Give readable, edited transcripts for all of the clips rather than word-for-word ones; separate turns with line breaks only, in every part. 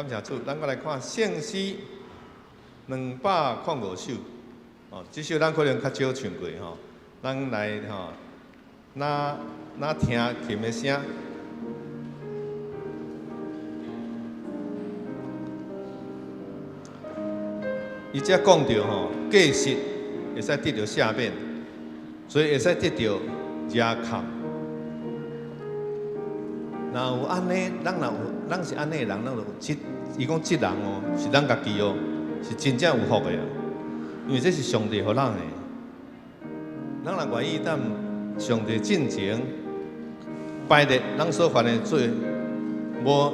感谢主，咱搁来看圣诗205首。哦，这首咱可能较少唱过吼，咱来吼，那听琴的声。伊遮讲到吼，过失会使得到赦免，所以会使得到热空。若有安尼，咱是安尼的人，咱就伊讲这人哦，是咱家己哦，是真正有福的啊。因为这是上帝予咱的，咱若愿意当上帝进前摆列咱所犯的罪，无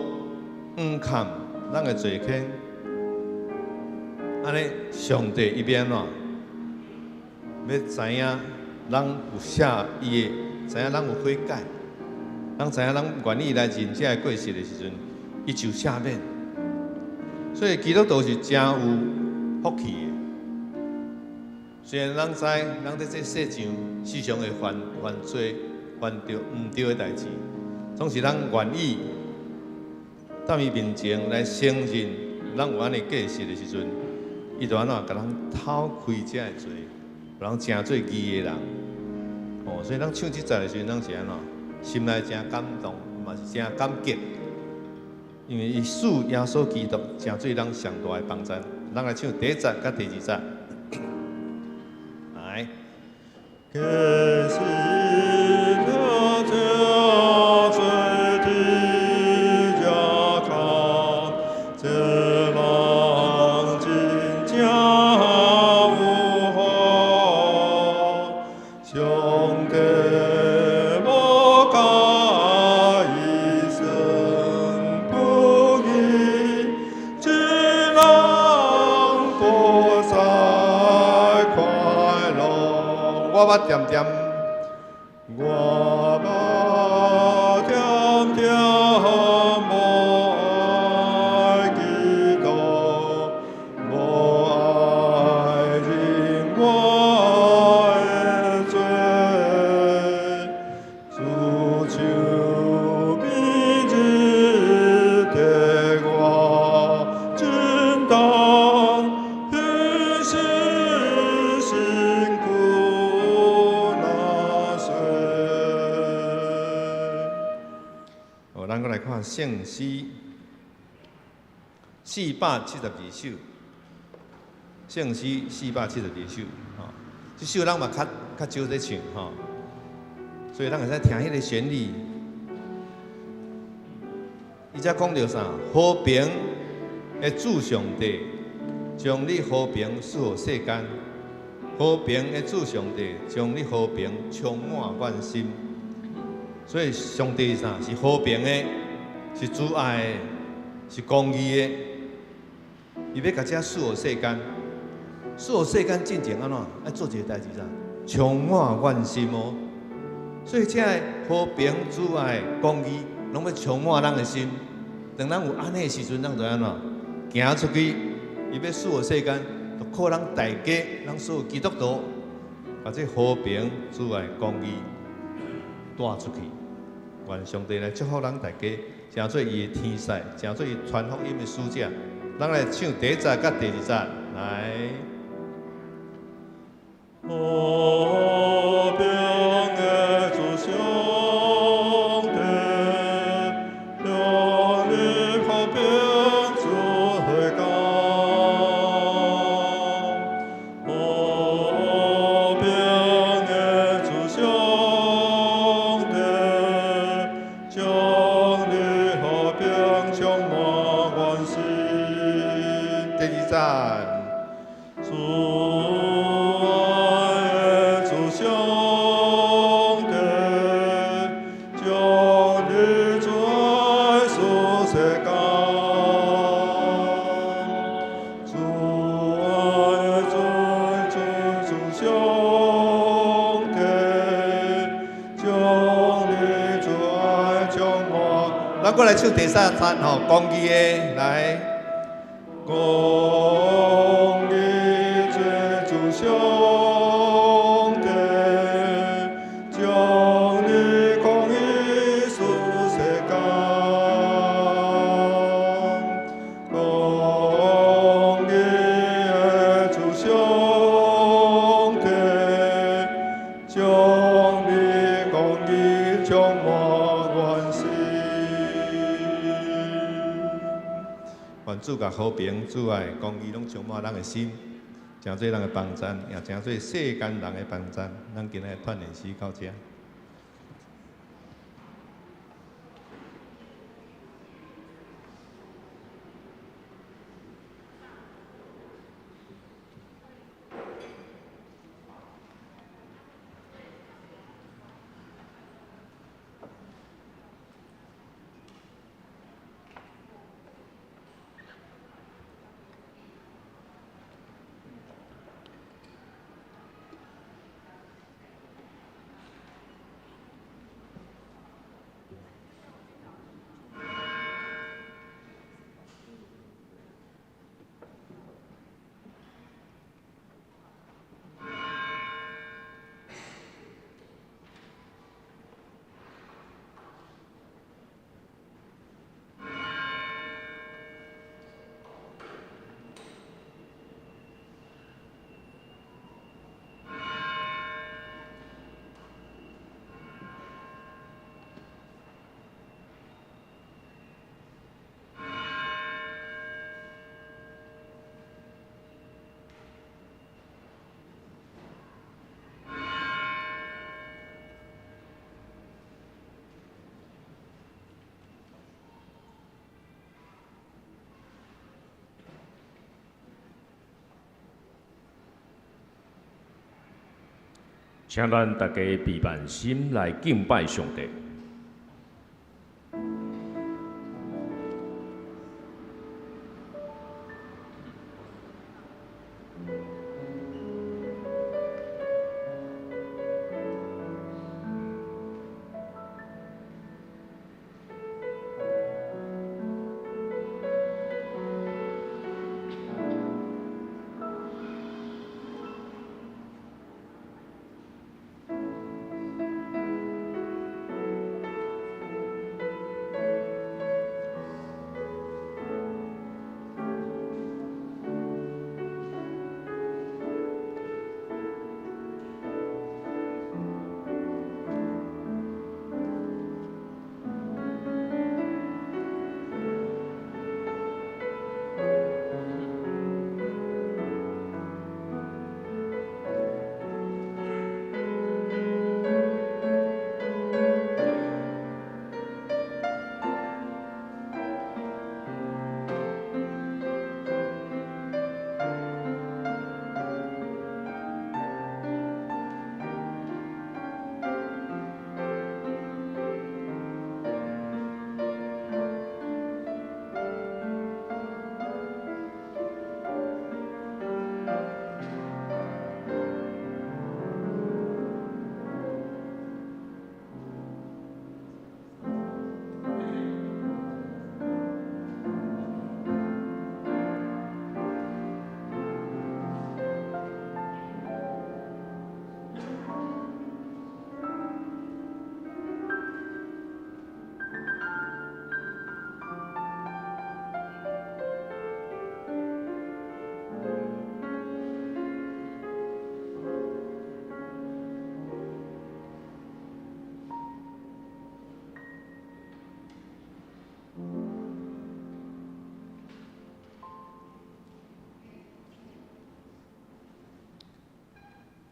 砍咱的罪愆，安尼上帝伊要安怎？要知影咱有赦伊的，知影咱有悔改。咱知影，咱愿意来认这过失的时阵，伊就赦免。所以基督徒是真有福气的。虽然咱知，咱在这世上时常会犯罪、犯着毋对的代志，总是咱愿意到伊面前来承认咱有安尼过失的时阵，伊就安怎甲咱偷开这个罪，让咱真做义的人。哦，所以咱唱这节的时阵，咱是安怎？心内真感动，嘛是真感激，因为伊使耶稣基督成做咱上大的帮助。咱来唱第一节甲第二节，来。我点点，我点点无爱基督，无爱人我的罪，主求明日的我真当平时。咱搁来看圣诗472首，圣诗472首，吼，这首咱嘛较少在唱，吼，所以咱会使听迄个旋律。伊则讲到啥？和平的主上帝，将你和平赐予世间。和平的主上帝，将你和平充满愿心。所以上帝是啥？是和平的，是主爱的，是公义的。伊要甲这赐予世间，赐予世间进前安怎？爱做一个代志啥？充满愿心哦。所以这和平、主爱、公义，拢要充满咱的心。当咱有安尼的时阵，咱就安怎？行出去，伊要赐予世间，就靠咱大家，咱所有基督徒，把这和平、主爱、公义带出去。愿上帝来祝福咱大家，成做伊的天使，成做伊传福音的使者。咱来唱第一节甲第二节，来。和平的主上帝，让你和平做回家。和平的主上帝，将你和平充满关心。第二节，主。咱过来唱第三节吼，公义的来，公义的主上帝，将你公义赐世间，愿主甲和平、主爱、公义拢充满咱的心，诚做咱的帮赞，也诚做世间人的帮赞。咱今日团练诗到这。
请咱大家备办心来敬拜上帝。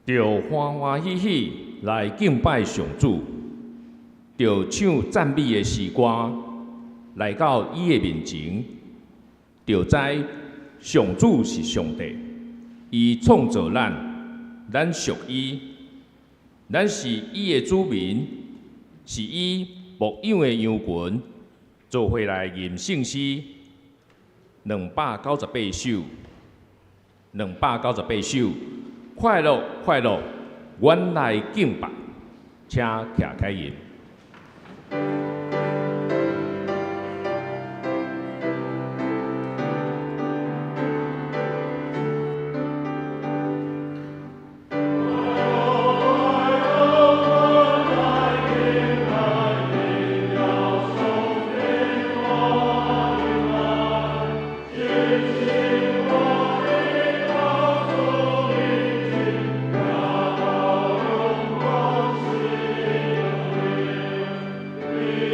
着欢欢喜喜来敬拜上主，着唱赞美的诗歌来到伊的面前，着知上主是上帝，伊创造咱，咱属伊，咱是伊的子民，是伊牧养的羊群，做伙来吟圣诗298首，298首。快乐快乐，原来敬拜，请徛开吟。
We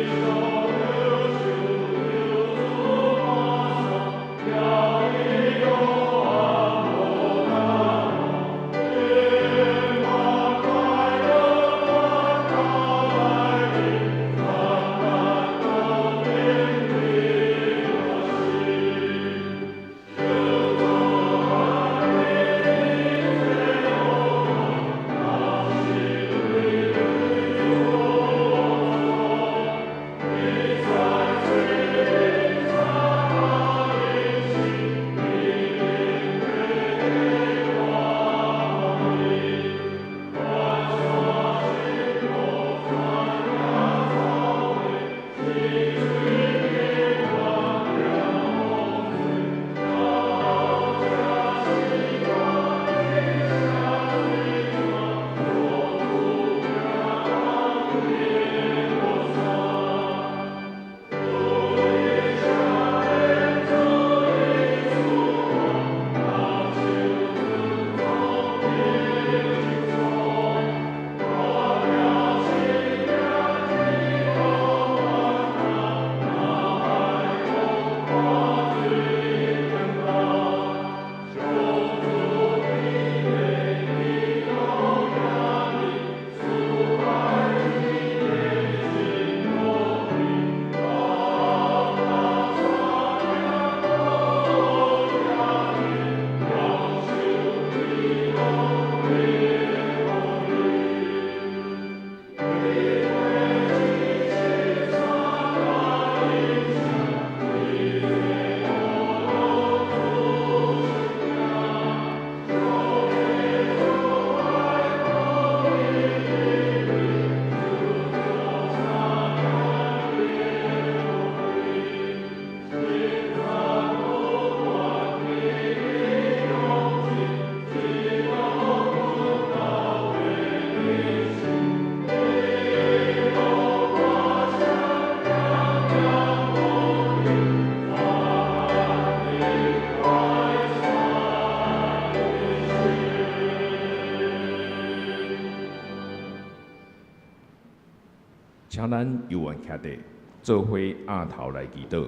请咱犹原徛地，做伙压头来祈祷。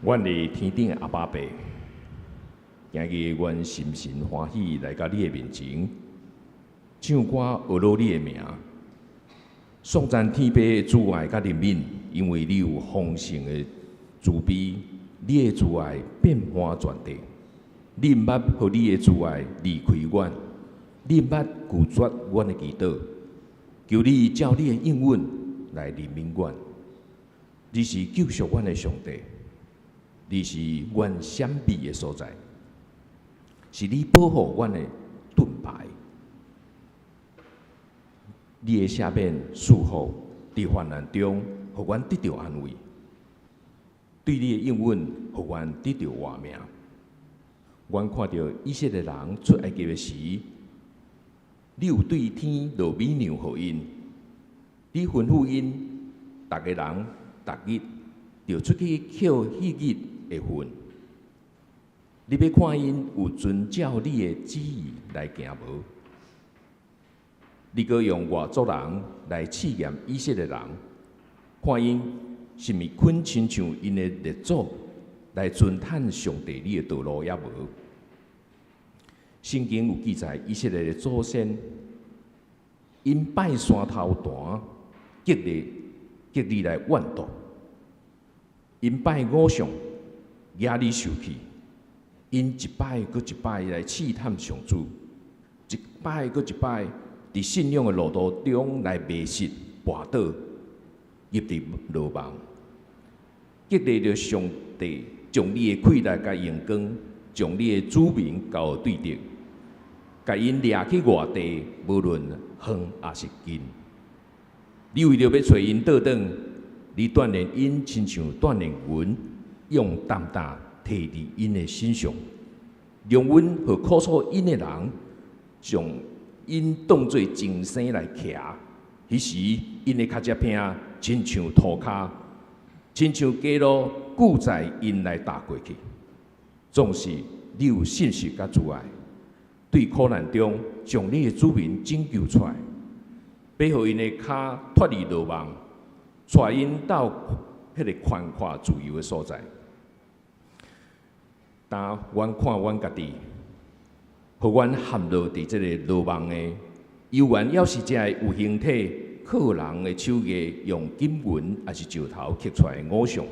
阮的天顶的阿爸爸，今日阮心神欢喜来到你的面前，唱歌学落你的名，颂赞天父的慈爱甲怜悯，因为你有丰盛的慈悲，你的慈爱遍满全地。你毋捌互你的慈爱离开阮，你毋捌拒绝阮的祈祷，求你照你的应允来怜悯阮。你是救赎阮的上帝，你是阮闪避的所在，是你保护阮的盾牌。你的赦免赐福，伫患难中，互阮得到安慰；对你的应允，互阮得到活命。阮看到以色列人出埃及的时，你有对天落美娘予因，你吩咐因，逐个人逐日就出去捡迄日的份。你要看因有遵照你的旨意来行无？你阁用外族人来试验以色列人，看因是毋是肯亲像因的列祖来遵探上帝你的道路也无？圣经有记载，以色列的祖先因拜山头坛，极力来怨毒；因拜偶像，压力受气；因一摆搁一摆来试探上主，一摆搁一摆伫信仰的路途中来迷失、跋倒，入伫落网。激励着上帝将你的气力甲阳光，将你的子民交对敌，甲因掠去外地，无论远还是近。你为着要找因倒转，你锻炼因，亲像锻炼云，用担担摕伫因的身上，让阮和苦楚因的人，将因当作精生来骑。迄时因的脚趾片亲像涂骹，亲像街路固在因来踏过去。总是你有信心甲慈爱，对苦难中将你的子民拯救出来，要互因的脚脱离落网，带因到迄个宽阔自由的所在。但阮看阮家己，互阮陷落伫即个落网的，犹原要是这有形体、靠人的手艺用金银还是石头刻出来的偶像，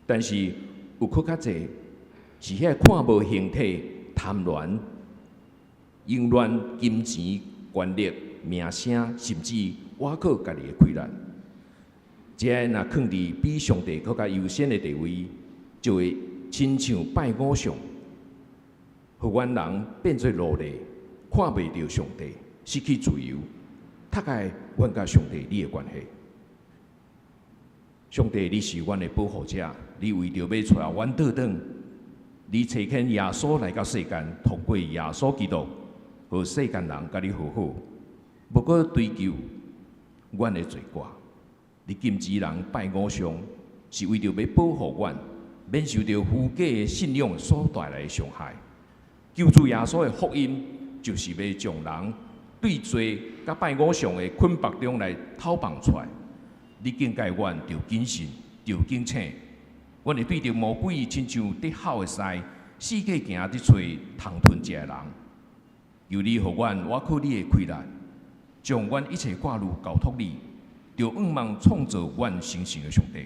但是有搁较济是遐看无形体、贪恋、永恋金钱、权力、名声，甚至挖靠家己的困难。这若放伫比上帝更加优先的地位，就会亲像拜偶像，互阮人变做奴隶，看袂到上帝，失去自由，拆开阮甲上帝你的关系。上帝，你是阮的保护者，你为着要带阮倒转，你差遣耶稣来到世间，通过耶稣基督，和世间人甲你和好，无过追究阮的罪过。你禁止人拜偶像，是为着要保护阮，免受到虚假的信仰所带来的伤害。救主耶稣的福音，就是要将人对罪甲拜偶像的捆绑中来讨放出来。你警戒阮，着谨慎，着警醒。阮会对着魔鬼，亲像得好的狮，四界行伫找通吞食的人。由你互阮挖靠你的开力，将阮一切挂入交托你。就仰望创造阮生成的上帝。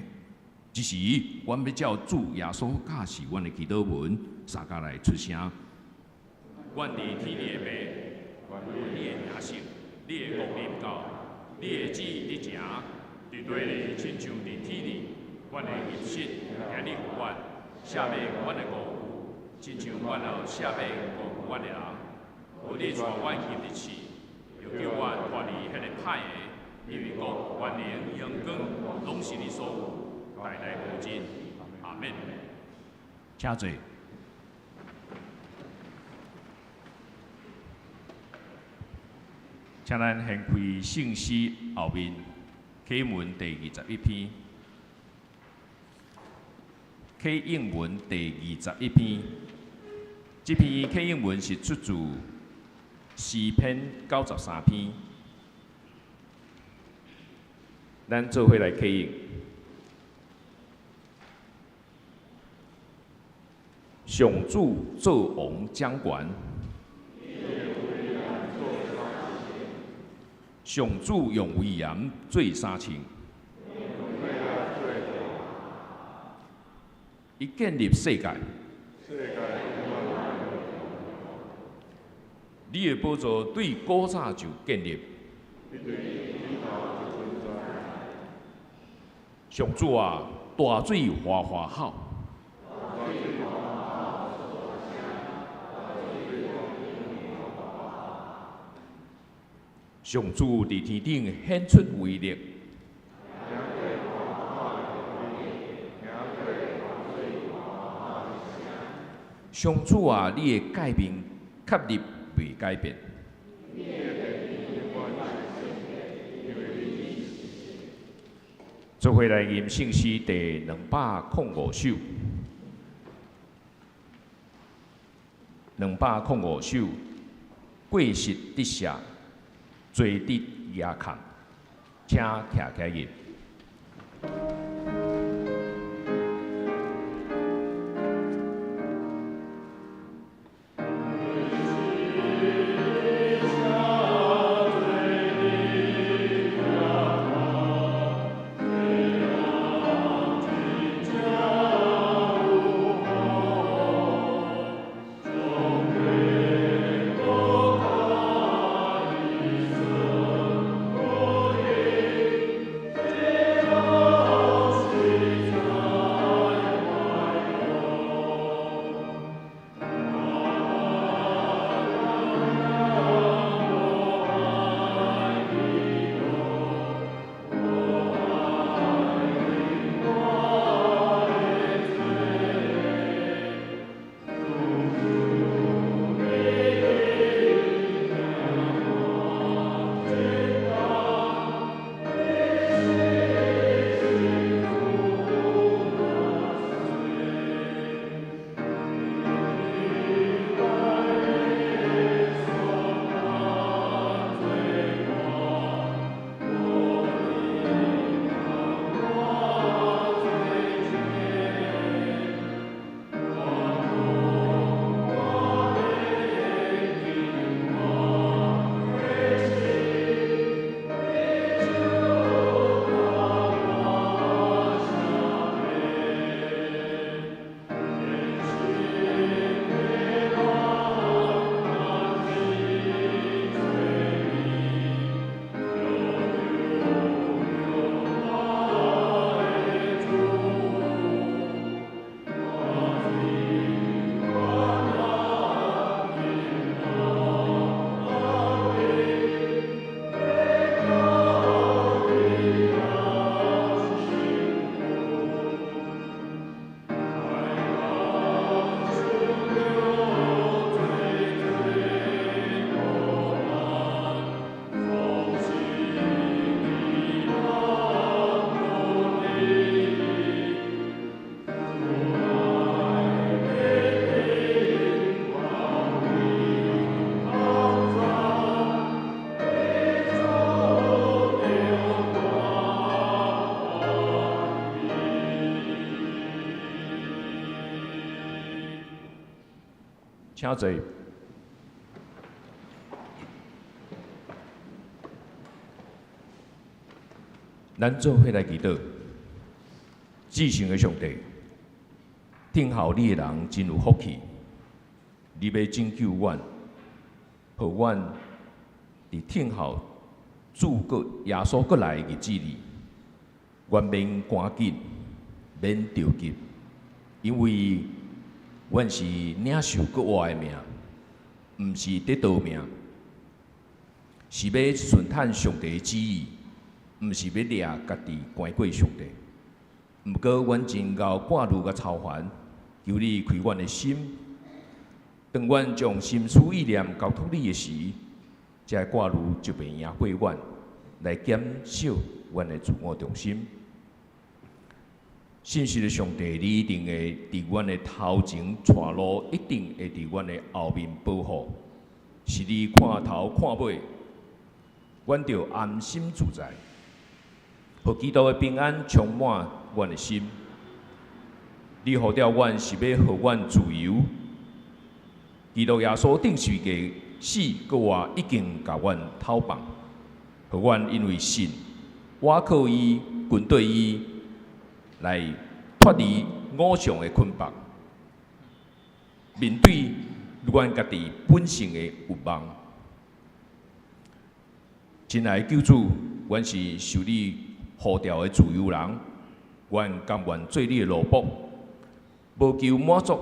这时，阮要照主耶稣教示阮的祈祷文，三家来出声。阮伫天地的爸，愿你的名圣，你的国临到，你的旨意伫行，伫地里亲像伫天里。阮的饮食，今日互阮，赦免阮的过犯，亲像阮也赦免过犯阮的人。互你带阮入日去，又叫阮脱离迄个歹的。因为国、权能、荣光，拢是你所有，代代无尽。阿免。请坐。请咱掀开圣诗后面启文第21篇。启应文第21篇，这篇启应文是出自诗篇93篇。咱做伙来起应。上主做王掌权，上主用威严做三清。伊建立世界，你的宝座对古早就建立。上主啊，大水哗哗吼。上主伫天顶显出威力。上主啊，你的诫命确立未改变。做伙来念圣诗第205首，205首，过失得赦，罪得压扛，请徛起来。请坐。咱做伙来祈祷，至圣的上帝，听候你的人真有福气，你要拯救阮，互阮伫听候主个耶稣过来的日子里，阮免赶紧，免着急，因为阮是领受国活的命，毋是得逃命，是要顺探上帝的旨意。毋是要掠家己关过上帝，毋过阮真够挂虑甲操烦，求你开阮的心。当阮将心思意念交托你的时，这挂虑就袂赢过阮，来减少阮的自我中心。信实的上帝，你一定会伫阮的头前带路，一定会伫阮的后面保护。是你看头看尾，阮就安心自在。互基督的平安充满阮的心。你呼召阮是要互阮自由。基督耶稣顶十字架死，搁活已经甲阮讨放，互阮因为信，倚靠伊，跟对伊，来脱离偶像的捆绑，面对阮家己本性的欲望。亲爱的救主，阮是受你呼召的自由人，阮甘愿做你的奴仆，无求满足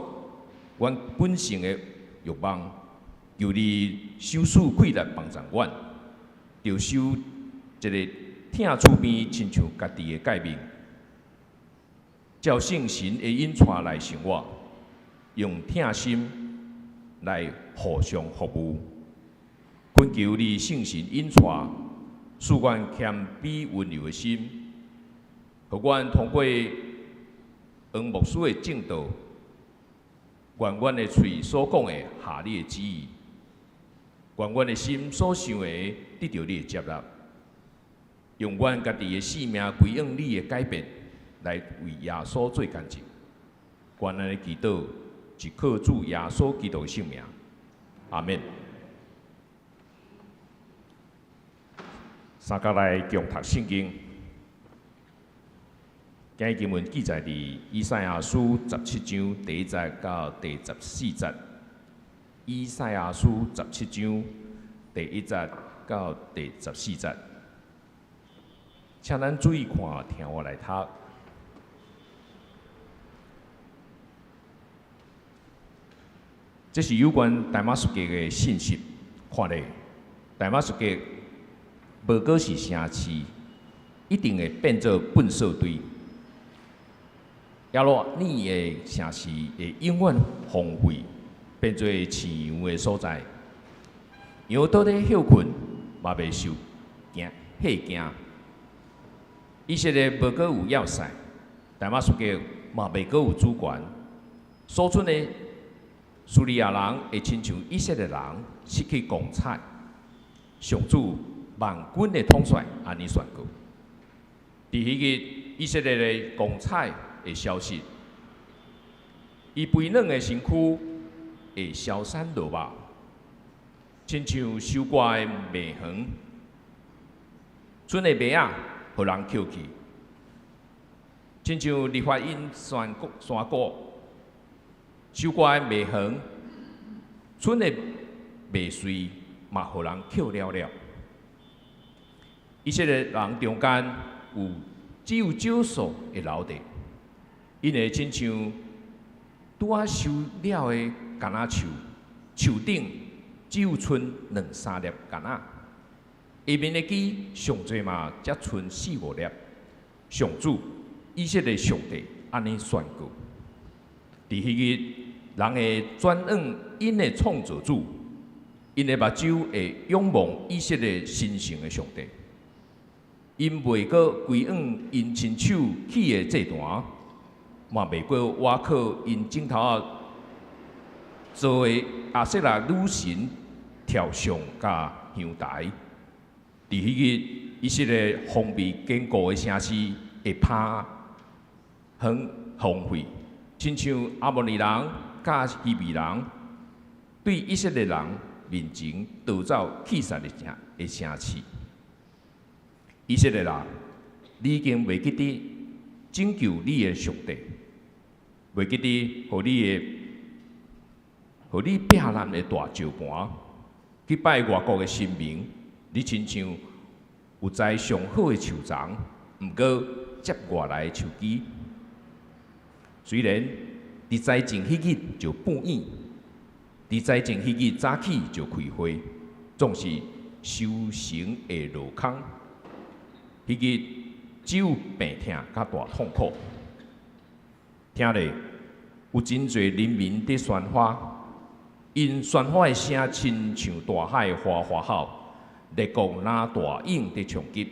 阮本性的欲望，求你手术溃烂帮助阮，着受一个疼厝边，亲像家己的诫命，照圣神的引带来生活，用疼心来互相服务。恳求你圣神引带，使阮谦卑温柔的心，互阮通过黄牧师的正道，愿阮的嘴所讲的合你的旨意，愿阮的心所想的得到你的接纳，用阮家己的性命归应你的改变，来为耶稣做见证。愿安尼祈祷，是靠主耶稣基督的圣名。阿免。三甲来共读圣经。今日经文记载伫以赛亚书17章第1节到第14节。以赛亚书17章第1节到第14节，请咱注意看，听我来读。这是有关大马士革的信息。看咧，大马士革无过是城市，一定会变做粪扫堆。亚罗尼的城市会永远荒废，变做饲羊的所在。羊倒咧休困，嘛袂受吓惊。以色列无过有要塞，大马士革嘛袂过有主权。所存的叙利亚人会亲像以色列人失去光彩。上主万军的统帅安尼宣告：伫迄日，以色列的光彩会消失，伊肥软的身躯会消散落肉，亲像收割的麦园，剩的麦仔互人捡去，亲像立法因山谷收割的麦园，剩的麦穗嘛互人捡了了。以色列人中间只有少数会留地，因会亲像拄啊收了的橄榄树，树顶只有剩2-3粒橄榄，下面的枝上侪嘛才剩4-5粒。上主以色列上帝安尼宣告：伫迄日，人会转向因的创造主，因的目睭会仰望以色列神圣的上帝。因袂过归往因亲手起的祭坛，嘛袂过倚靠因镜头仔做的亚瑟拉女神跳上甲香台。伫迄日，以色列封闭坚固的城市会趴荒废，亲像阿摩利人甲希比人对以色列人面前盗走弃杀的城市。以色列人，你已经袂记得拯救你的上帝，袂记得互你避难的大石盘，去拜外国的神明。你亲像有栽上好的树丛，毋过接外来的树枝。虽然伫栽种迄日就半暝，伫栽种迄日早起就开花，总是收成的落空。迄日只有病痛甲大痛苦。听咧，有真侪人民伫宣发，因宣发的声亲像大海哗哗吼，列国拿大鹰伫冲击，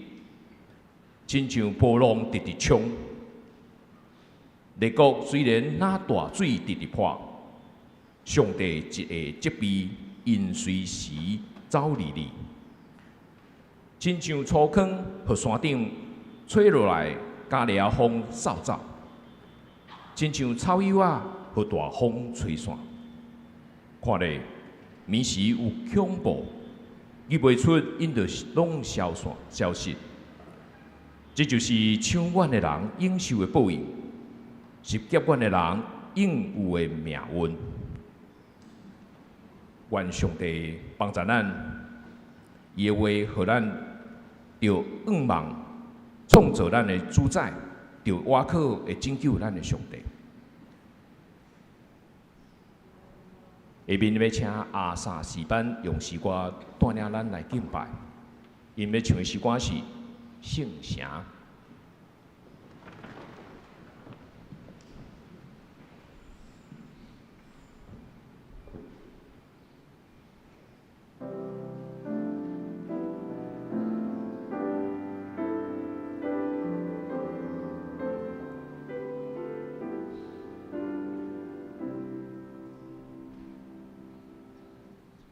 亲像波浪直直冲。列国虽然拿大水直直破，上帝一下责备，因随时走离你。亲像粗糠，互山顶吹落来，加掠风扫走，亲像草叶啊，被大风吹散。看咧，眠时有恐怖，语袂出，因着拢消失。这就是抢阮的人应受的报应，是劫阮的人应有的命运。愿上帝帮助咱，伊的话，互咱着仰望创造咱的主宰，着倚靠会拯救咱的上帝。下面要请阿萨诗班用诗歌带领咱来敬拜，因要唱的诗歌是《圣城》。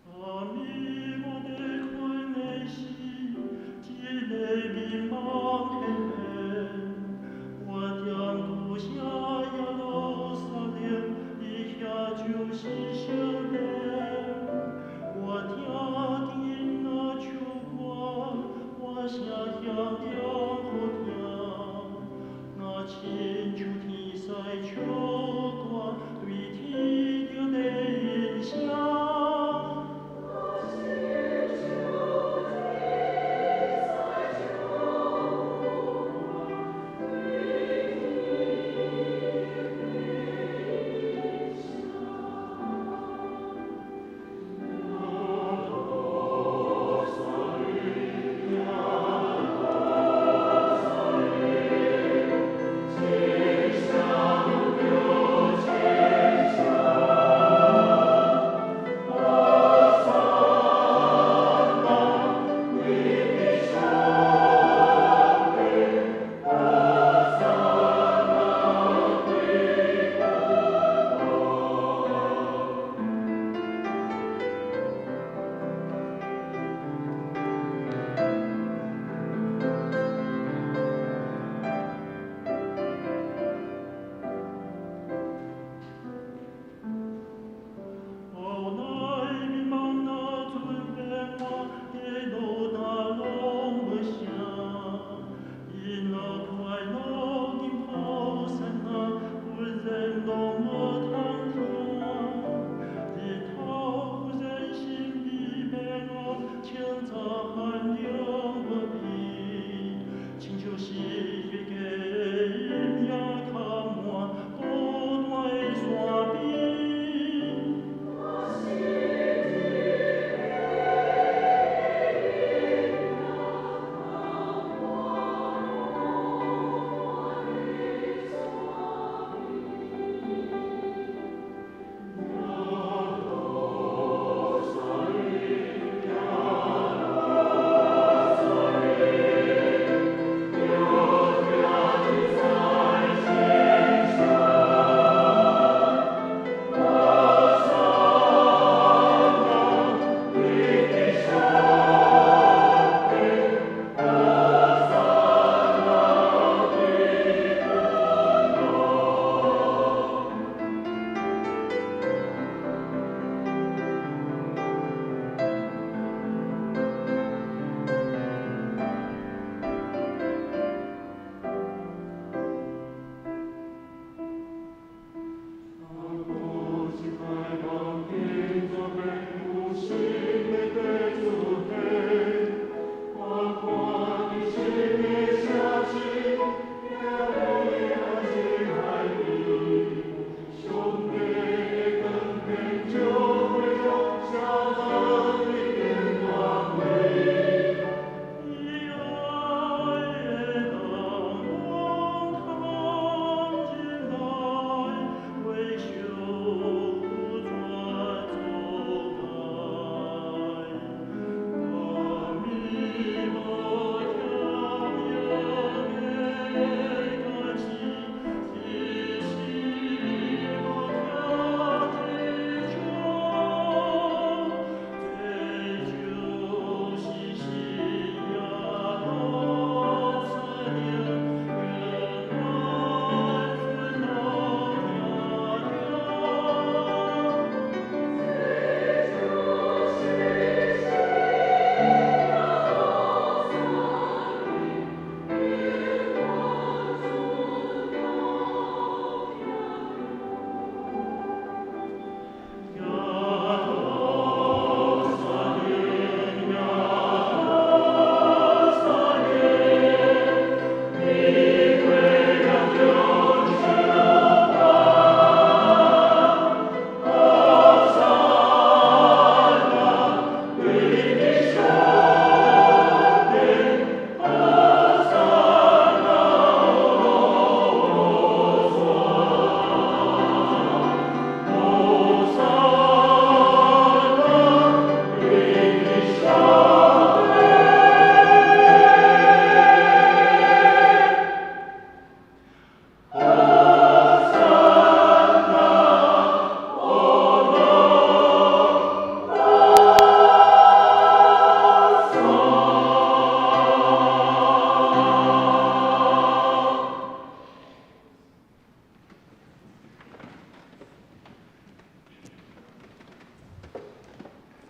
我的心，一个迷茫的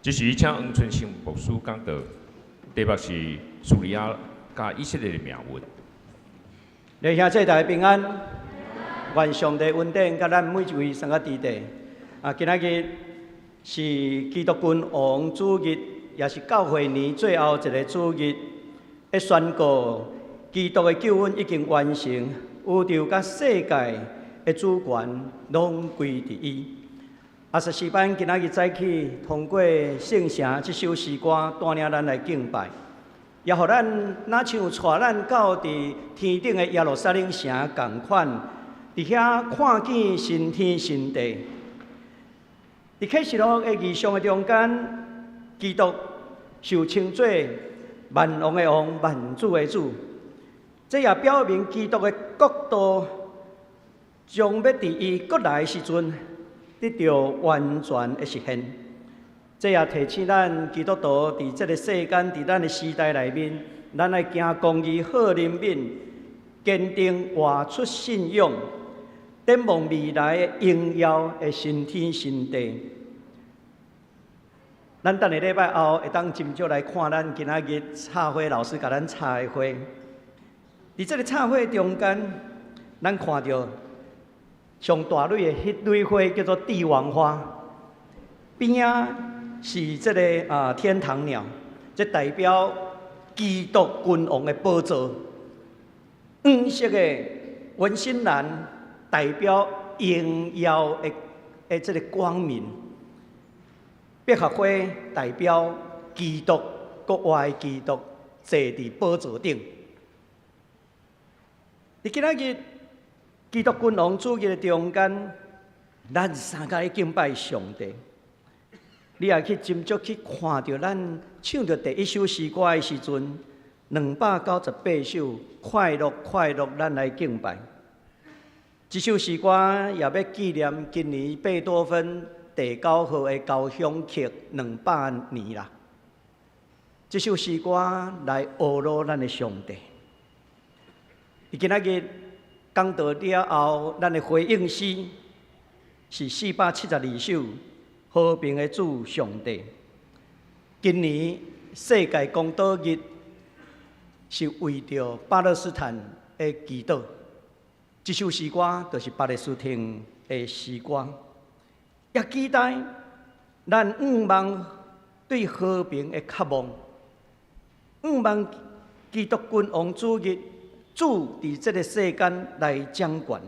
这时请黄春生牧师讲道，题目是叙利亚甲以色列的命运。
弟兄姊妹大家平安，愿上帝恩典甲咱每一位三个弟弟。今仔日是基督君王主日，也是教会年最后一个主日，要宣告基督的救恩已经完成，宇宙甲世界的主权拢归伫伊。实诗班今仔日早起通过圣城这首诗歌，带领咱来敬拜，也互咱若像带咱到伫天顶的耶路撒冷城共款，伫遐看见新天新地。伫启示录的异象的中间，基督受称作万王的王、万主的主，这也表明基督的国度将要伫伊国来的时阵得到完全的实现。这也提醒咱基督徒伫这个世间、伫咱的时代内面，咱来行公义、好人品，坚定活出信仰，展望未来的荣耀的新天新地。咱等下礼拜后会当斟酌来看咱今仔日插花老师甲咱插的花。伫这个插花中间，咱看到上大蕊的迄蕊花叫做帝王花，边仔是这个天堂鸟，这代表基督君王的宝座。黄色的文心兰代表荣耀的这个光明。百合花代表基督国外的基督坐伫宝座顶。伫今仔日基督君王主日的中间，咱三个敬拜上帝。你也去斟酌去看到咱唱着第一首诗歌的时阵，298首快乐快乐，咱来敬拜。这首诗歌也要纪念今年贝多芬第9号的交响曲200年啦。这首诗歌来侮辱咱的上帝。今仔日讲到了后，咱的回应诗是472首。和平的主上帝。今年世界公道日是为着巴勒斯坦的祈祷。这首诗歌就是巴勒斯坦的诗歌，也期待咱望对和平的渴望，望基督君王主日主伫这个世间来掌权。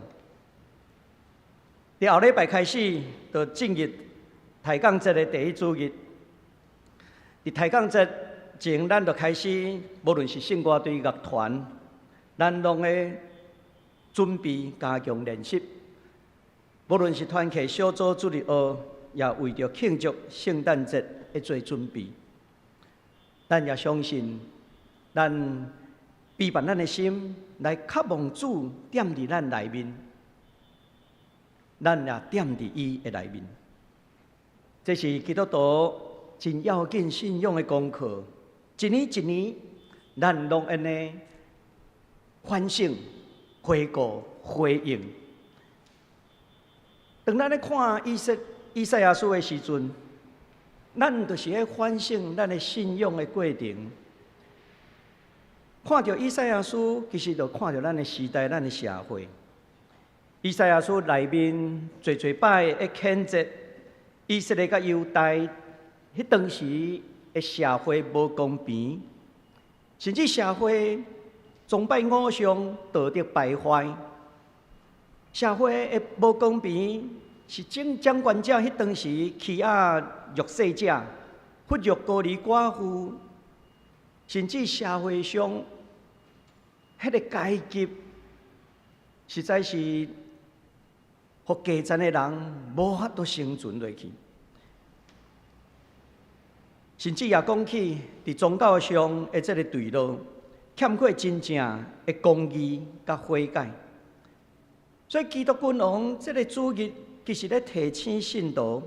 伫后礼拜开始，就进入抬杠节的第一主日。伫抬杠节前，咱就开始，无论是圣歌队乐团，咱拢咧准备加强练习。无论是团契小组主日学，也为着庆祝圣诞节来做准备。咱也相信，咱备办咱的心，来渴望主踮伫咱内面，咱也踮伫伊的内面。这是基督徒真要紧信仰的功课，一年一年，咱拢安尼反省、回顾、回应。当咱咧看以赛亚书的时阵，咱就是咧反省咱的信仰的过程。看到以赛亚书，其实就看到咱的时代、咱的社会。以赛亚书内面侪摆会谴责以色列甲犹大，迄当时的社会无公平，甚至社会崇拜偶像、道德败坏。社会的无公平是掌权者迄当时欺压弱势者，忽略孤儿寡妇，甚至社会上迄个阶级，实在是互基层的人无法度生存落去。甚至也讲起伫宗教上的这个对立，欠缺真正的公义甲悔改。所以基督君王这个主日，其实咧提醒信徒，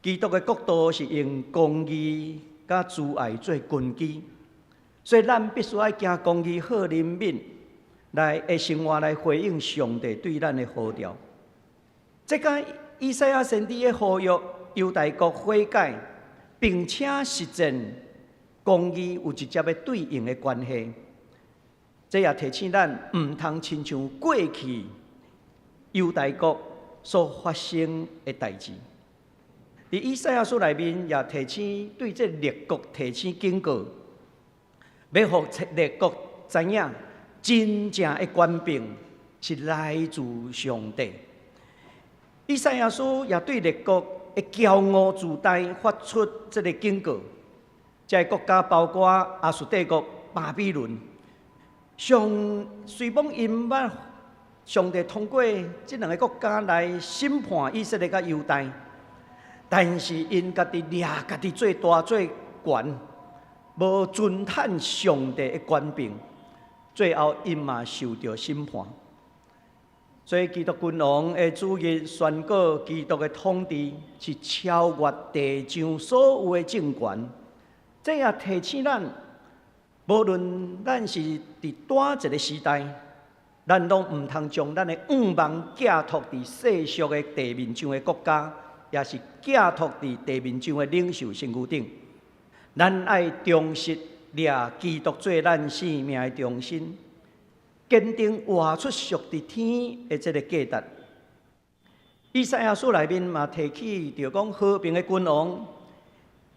基督的国度是用公义甲慈爱做根基，所以咱必须要行公义、好人品，来的生活来回应上帝对咱的呼召。这个以赛亚先知的呼吁，犹大国悔改，并且实践公义有直接的对应的关系。这也提醒咱唔通亲像过去犹大国所发生的代志。伫以赛亚书内面也提醒对这列国提醒警告，要互列国知影，真正的权柄是来自上帝。以赛亚书也对列国的骄傲自大发出这个警告。这个国家包括亚述帝国、巴比伦。虽讲因捌上帝通过这两个国家来审判以色列甲犹大，但是因家己掠家己最大最悬，无尊坦上帝的权柄，最后因嘛受到审判。所以基督君王的主义宣告，基督的统治是超越地上所有的政权。这也提醒咱。无论咱是伫哪一个时代，咱拢唔通将咱的仰望寄托伫世俗的地面上的国家，也是寄托伫地面上的领袖身躯顶。咱爱忠实掠基督做咱生命的中心，坚定活出属伫天的这个价值。以赛亚书内面嘛提起，就讲和平的君王。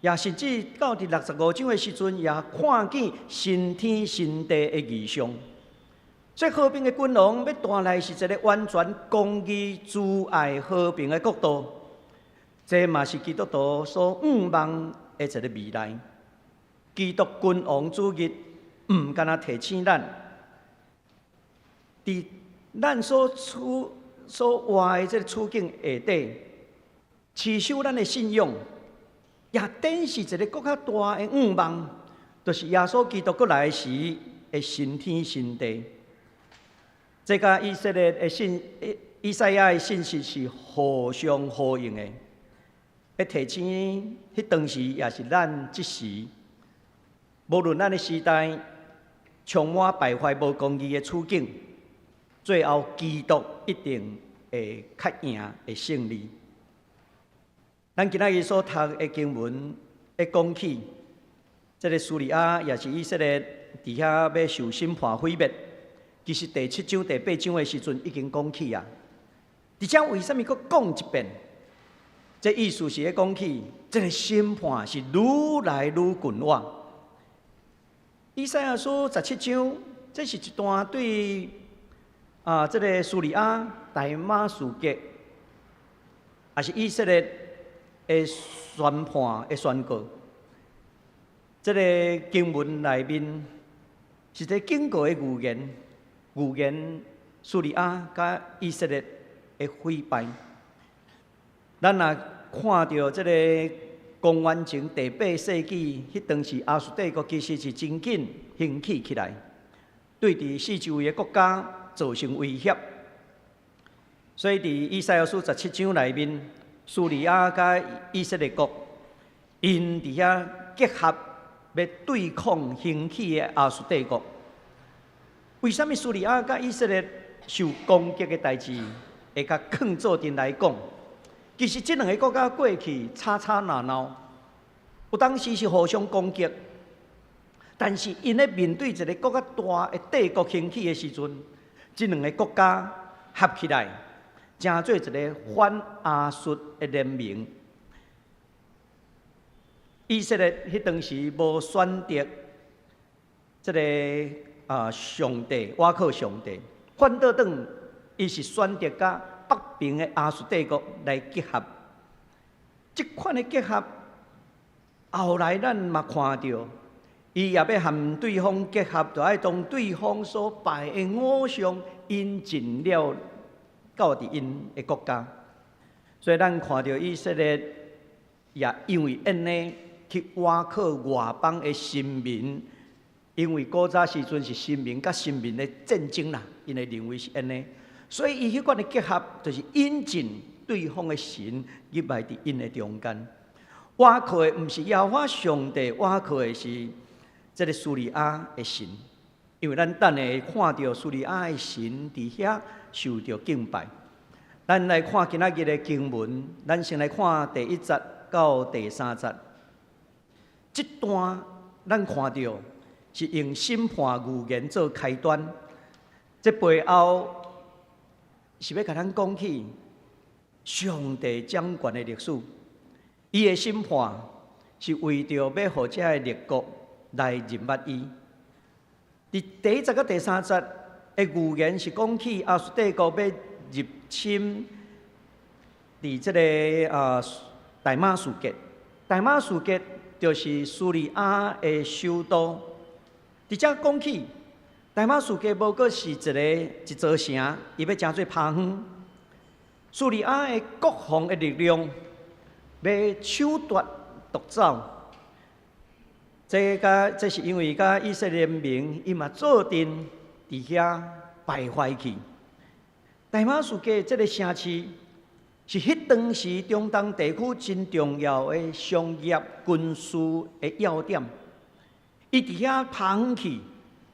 也甚至到第65章的时阵，也看见新天新地的异象。这和平的君王要带来是一个完全公义、慈爱、和平的国度。这嘛是基督徒所仰望的一个未来。基督君王主义唔敢若提醒咱，伫咱所活的这个处境下底，持守咱的信仰。也展示一个更较大的仰望，就是耶稣基督过来时的新天新地。这甲以色列的以赛亚的信息是互相呼应的。要提醒，迄当时也是咱即时，无论咱的时代充满败坏无公义的处境，最后基督一定会较赢，会胜利。咱今仔日所读的经文，会讲起，这个叙利亚也是以色列伫遐要受审判毁灭。其实第7章、第8章的时阵已经讲起啊。而且为什么佫讲一遍？这意思是咧讲起，这个审判是愈来愈近我。以赛亚书17章，这是一段对这个叙利亚大马士革，也是以色列。的宣判的宣告，这个经文内面是一个警告的预言，预言叙利亚甲以色列的毁败。咱若看到这个公元前第8世纪，迄当时亚述帝国其实是真紧兴起起来，对伫四周围的国家造成威胁。所以伫以赛亚书17章内面。叙利亚甲以色列国，因伫遐结合要对抗兴起的亚述帝国。为什么叙利亚甲以色列受攻击的代志会甲更做阵来讲？其实这两个国家过去吵吵闹闹，有当时是互相攻击，但是因咧面对一个更较大的帝国兴起的时阵，这两个国家合起来。成做一个反亚述的联盟。以色列迄当时无选择这个上帝，倚靠上帝，反倒转伊是选择甲北边的亚述帝国来结合。即款的结合，后来咱嘛看到，伊也要和对方结合，就爱当对方所拜的偶像引进了。到伫因的国家，所以咱看到以色列也因为安尼去倚靠外邦的神明，因为古早时阵是神明甲神明的战争啦，因会认为是安尼，所以伊迄款的结合就是引进对方的神入来伫因的中间。倚靠的毋是耶和华上帝，倚靠的是这个叙利亚的神，因为咱等下看到叙利亚的神伫遐。受到敬拜。咱来看今仔日的经文，咱先来看第1节到第3节。这段咱看到是用审判语言做开端，这背后是要甲咱讲起上帝掌权的历史。伊的审判是为着要互遮的列国来认捌伊。伫第1节到第3节的语言是讲起亚述帝国要入侵伫这个大马士革。大马士革就是叙利亚的首都。伫遮讲起，大马士革无过是一座城，伊要诚做拍远。叙利亚的国防的力量要手夺夺走，这是因为甲以色列民伊嘛做阵伫遐败坏去。大马士革这个城市是迄当时中东地区真重要的商业军事的要点。伊伫遐拍远去，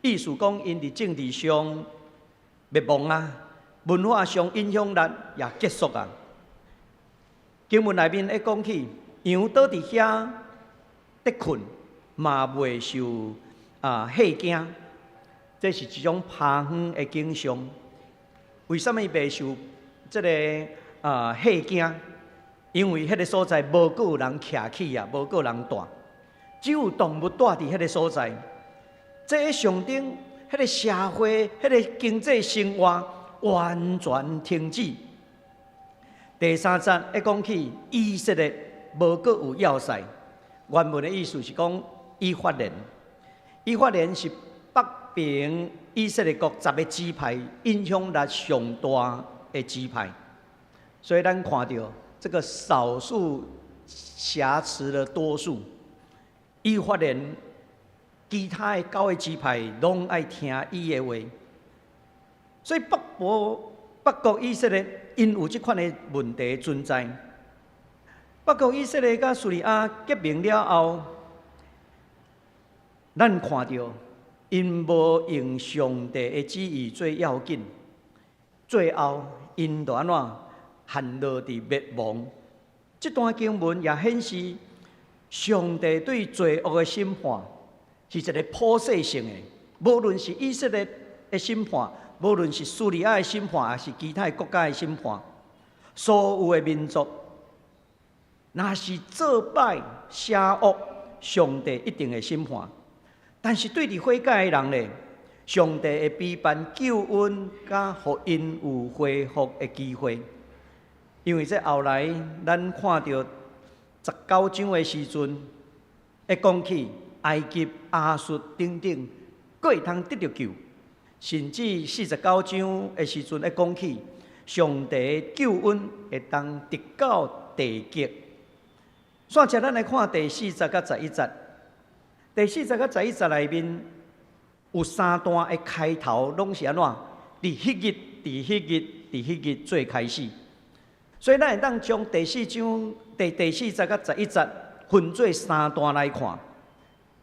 意思讲因伫政治上灭亡啊。文化上影响力也结束啊！经文内面会讲起，羊倒伫遐得困，嘛袂受吓惊，这是一种拍远的景象。为什么袂受这个吓惊？因为迄个所在无个有人徛起啊，无个有人住，只有动物住伫迄个所在。这个象征迄个社会、迄个经济生活完全停止。第3节会讲起以色列无阁有要塞，原文的意思是讲以法莲。以法莲是北平以色列国10个支派影响力上大的支派，所以咱看到这个少数瑕疵的多数。以法莲其他的9个支派拢爱听伊的话。所以北国以色列因有这款的问题存在。北国以色列甲叙利亚结盟了后，咱看到因无用上帝的旨意最要紧，最后因就安怎陷落伫灭亡。这段经文也显示，上帝对罪恶的审判是一个普世性的，无论是以色列的审判。无论是叙利亚的审判，还是其他国家的审判，所有的民族，若是做歹邪恶，上帝一定会审判。但是对伫悔改的人呢，上帝会陪伴救恩，甲互因有恢复的机会。因为这后来咱看到19章的时阵，会讲起埃及、亚述等等，佫会通得到救。甚至49章的时阵，会讲起上帝救恩会当直到地极。煞接咱来看第4节到11节。第4节到11节内面有3段的开头，拢是安怎？伫迄日、伫迄日、伫迄日做开始。所以咱会当将第4章第4节到11节分做3段来看。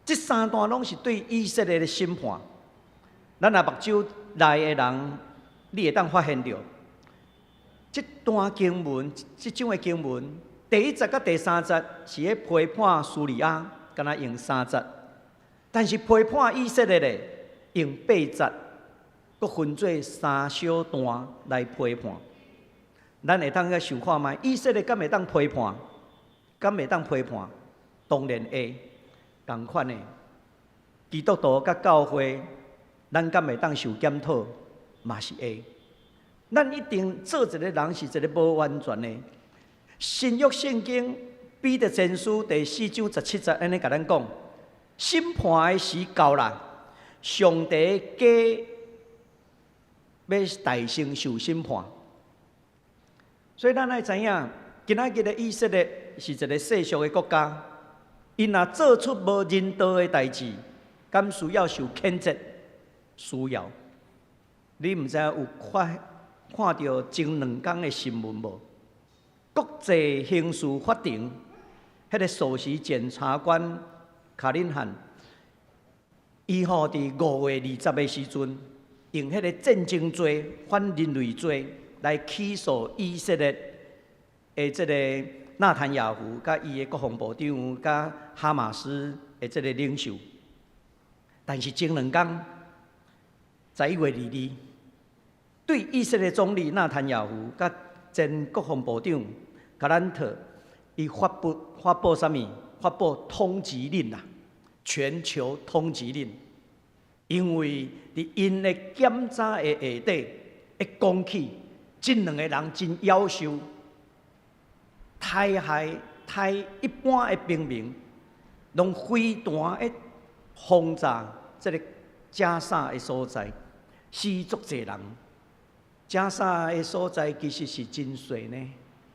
这3段拢是对以色列的审判。咱若目睭内的人，你会当发现到，这段经文，这种的经文，第1节到第3节是咧批判叙利亚，敢若用3节；但是批判以色列的用8节，佫分做3小段来批判。咱会当个想看卖，以色列敢会当批判？敢会当批判？当然会，同款的，基督徒甲教会。咱敢会当受检讨，嘛是会。咱一定做一个人是一个无完全的。新约圣经彼得前书第4章17节安尼甲咱讲：审判的时到啦，上帝家要大声受审判。所以咱爱知影，今仔日的以色列是一个世俗的国家，因若做出无人道的代志，敢需要受谴责？需要，你毋知有看到前2天的新闻无？国际刑事法庭，迄个首席检察官卡林汉，伊伫5月20的时阵，用迄个战争罪、反人类罪来起诉以色列的这个纳坦雅胡，甲伊的国防部长，甲哈马斯的这个领袖。但是前2天，11月22日，对以色列总理纳坦雅胡甲前国防部长加兰特，伊发布啥物？发布通缉令啦，全球通缉令。因为伫因的检查的下底，会讲起这2个人真夭寿，害一般的平民，拢飞弹的轰炸这个加沙的所在，死足侪人。加沙的所在其实是真水呢，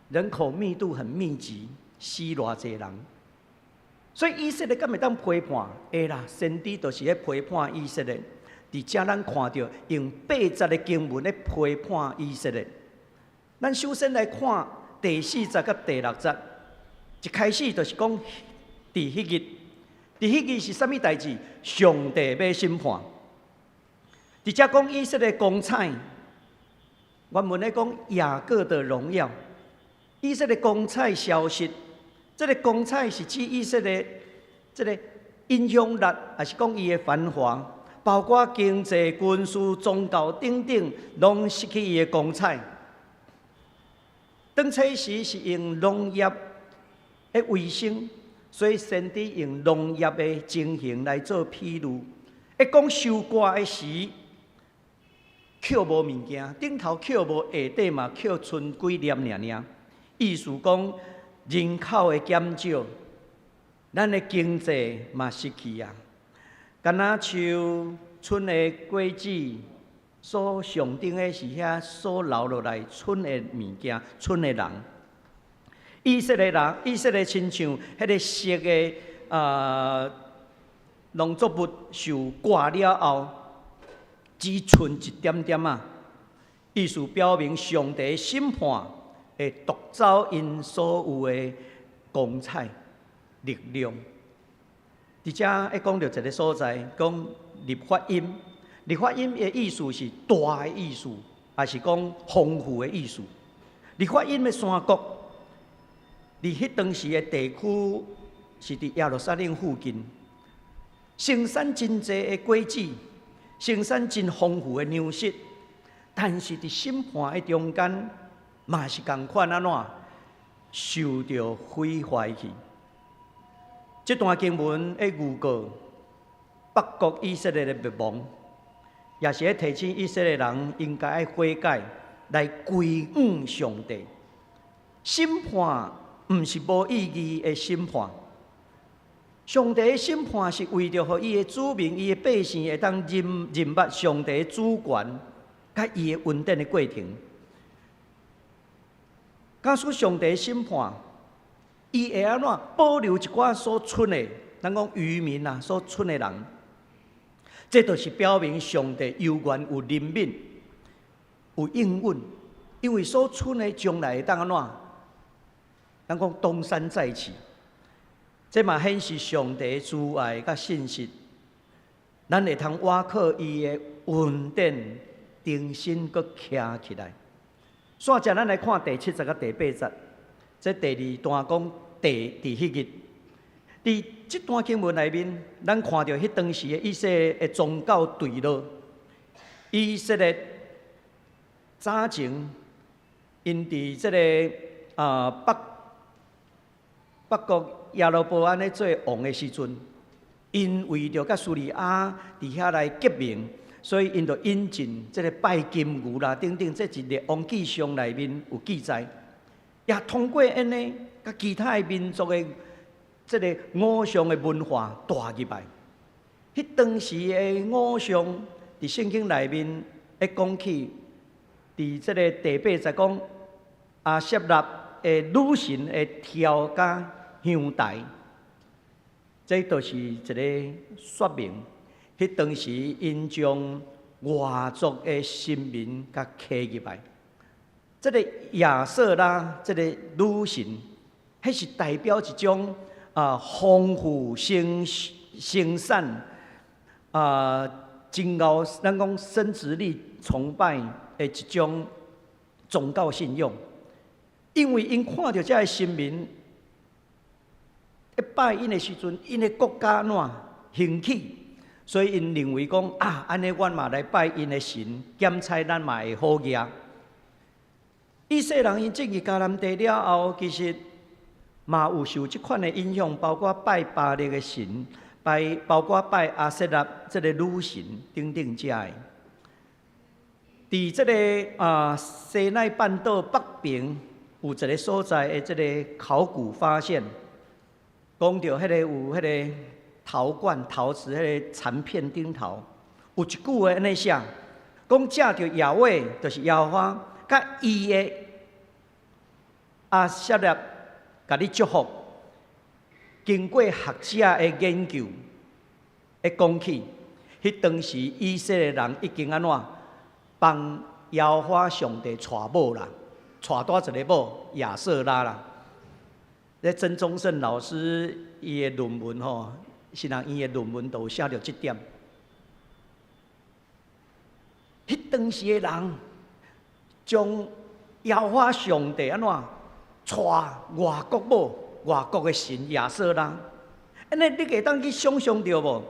人口密度很密集，死偌侪人。所以以色列敢会当批判？会啦，先知就是咧批判以色列。伫遮咱看到用80个经文咧批判以色列。咱首先来看第40甲第6节，一开始就是讲伫迄日是啥物代志？上帝要审判。伫遮讲以色列光彩，原文咧讲雅各的荣耀，以色列光彩消失。这个光彩是指以色列这个影响力，还是讲伊的繁华，包括经济、军事、宗教等等，拢失去伊的光彩。当初时是用农业的卫生，所以先知用农业的情形来做披露。一讲收割的时，捡无物件，顶头捡无，下底嘛捡剩几粒尔。意思讲。人口的减少，咱的经济嘛失去啊。敢若像春的果子所象征的是遐所留落来春的物件、春的人。以色列亲像迄个熟的农作物受挂了后，只剩一点点啊。意思表明上帝的审判。会夺走因所有的光彩、力量。伫遮会讲到一个所在，讲立法音。立法音的意思是大的意思，还是讲丰富的意思？立法音的山谷，伫迄当时的地区是伫耶路撒冷附近，生产真济的果子，生产真丰富的粮食，但是伫审判的中间。嘛是共款安怎受到毁坏去？这段经文的预告北国以色列的灭亡，也是提醒以色列人应该要悔改，来归向上帝。审判毋是无意义的审判，上帝的审判是为着互伊的子民、伊的百姓会当认捌上帝的主权，甲伊的稳定的过程。假使上帝审判，伊会安怎保留一寡所剩的，咱讲渔民啊，所剩的人，这就是表明上帝有缘有怜悯，有应允，因为所剩的将来会当安怎？咱讲东山再起，这嘛显示上帝的慈爱甲信实，咱会通倚靠伊的稳定，重新搁徛起来。煞接咱来看第70甲第8节，这第2段讲第迄日。伫这段经文内面，咱看到迄当时的以色列的宗教对立。以色列早前因伫这个北国耶罗波安咧做王的时阵，因为着甲苏利亚伫遐来结盟。所以，因就引进这个拜金牛啦，等等，这一列王纪上内面有记载，也通过因呢，甲其他的民族的这个偶像的文化带入来。迄当时的偶像，伫圣经内面会讲起，伫这个第8节讲阿舍纳的女神的跳甲香台，这就是一个说明。迄当时，因将外族的神明甲刻入来。这个亚瑟拉，这个女神，迄是代表一种丰富生产真高，咱讲生殖力崇拜的一种宗教信仰。因为因看到这个神明，一拜因的时阵，因的国家怎兴起，所以因认为讲啊，安尼阮嘛来拜因的神，检采咱嘛会好业。以色列人因进入迦南地了后，其实嘛有受即款的影响，包括拜巴力的神，包括拜阿瑟拉这个女神等等遮的。伫这个西奈半岛北边有一个所在的这个考古发现，讲到迄个有迄个陶罐、陶瓷迄个残片顶头，有一句话安尼写，讲借着亚伟，就是耶和华，甲伊的阿瑟拉，甲你祝福。经过学者的研究，会讲起，迄当时以色列人已经安怎？帮耶和华上帝娶某啦，娶多一个某亚瑟拉啦。咧曾宗盛老师伊的论文吼，是人伊的论文都有写着即点。迄当时的人将耶和华上帝安怎娶外国某、外国的神亚瑟拉，安尼你会当去想象着无？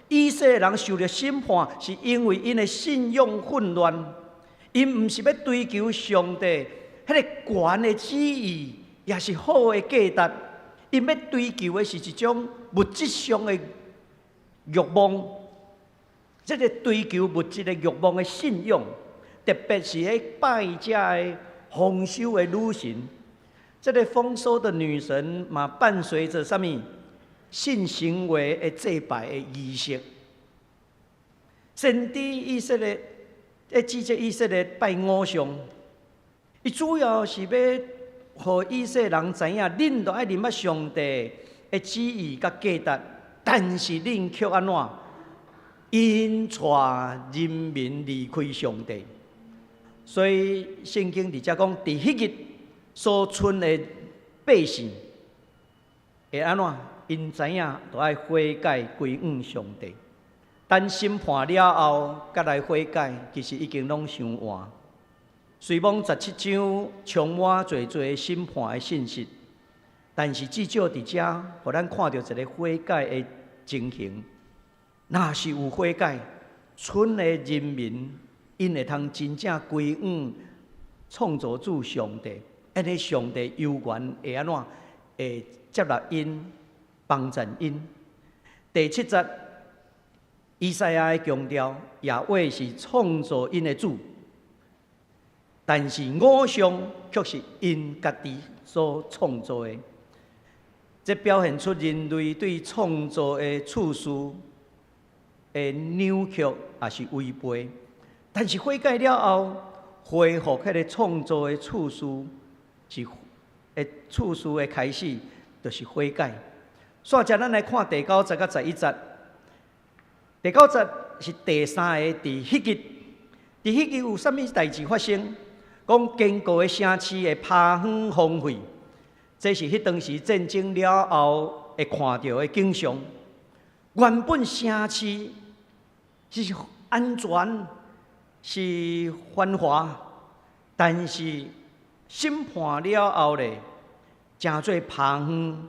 以色列人受到审判，是因为因的信仰混乱，因毋是要追求上帝迄个悬的旨意，也是好的价值，因要追求的是一种物质上的欲望。这个追求物质的欲望的信仰，特别是迄拜遮的丰收的女神，这个丰收的女神嘛，伴随着什么？性行为的祭拜的仪式，先知以色列，指责以色列拜偶像，伊主要是要互以色列人知影，恁都爱认捌上帝的旨意甲价值，但是恁却安怎？因带人民离开上帝，所以圣经伫遮讲，伫迄日所存的百姓会安怎？因知影，都爱悔改归向上帝。等审判了后，才来悔改，其实已经拢伤晚。随望17章充满侪侪审判的信息，但是至少伫遮，互咱看到一个悔改的情形。若是有悔改，村的人民因会通真正归向创造主上帝，安尼上帝有缘会安怎？会接纳因。帮助因。第7节，以赛亚强调，耶和华是创造因的主，但是偶像却是因家己所创造的。这表现出人类对创造的次序的扭曲，也是违背。但是悔改了后，恢复迄个创造的次序，是次序的开始，就是悔改。煞接咱来看第9节到11节。第9节是第3个，伫迄日，伫迄日有啥物代志发生？讲坚固的城市会趴荒荒废，这是迄当时战争了后会看到的景象。原本城市是安全，是繁华，但是审判了后咧，真做趴荒。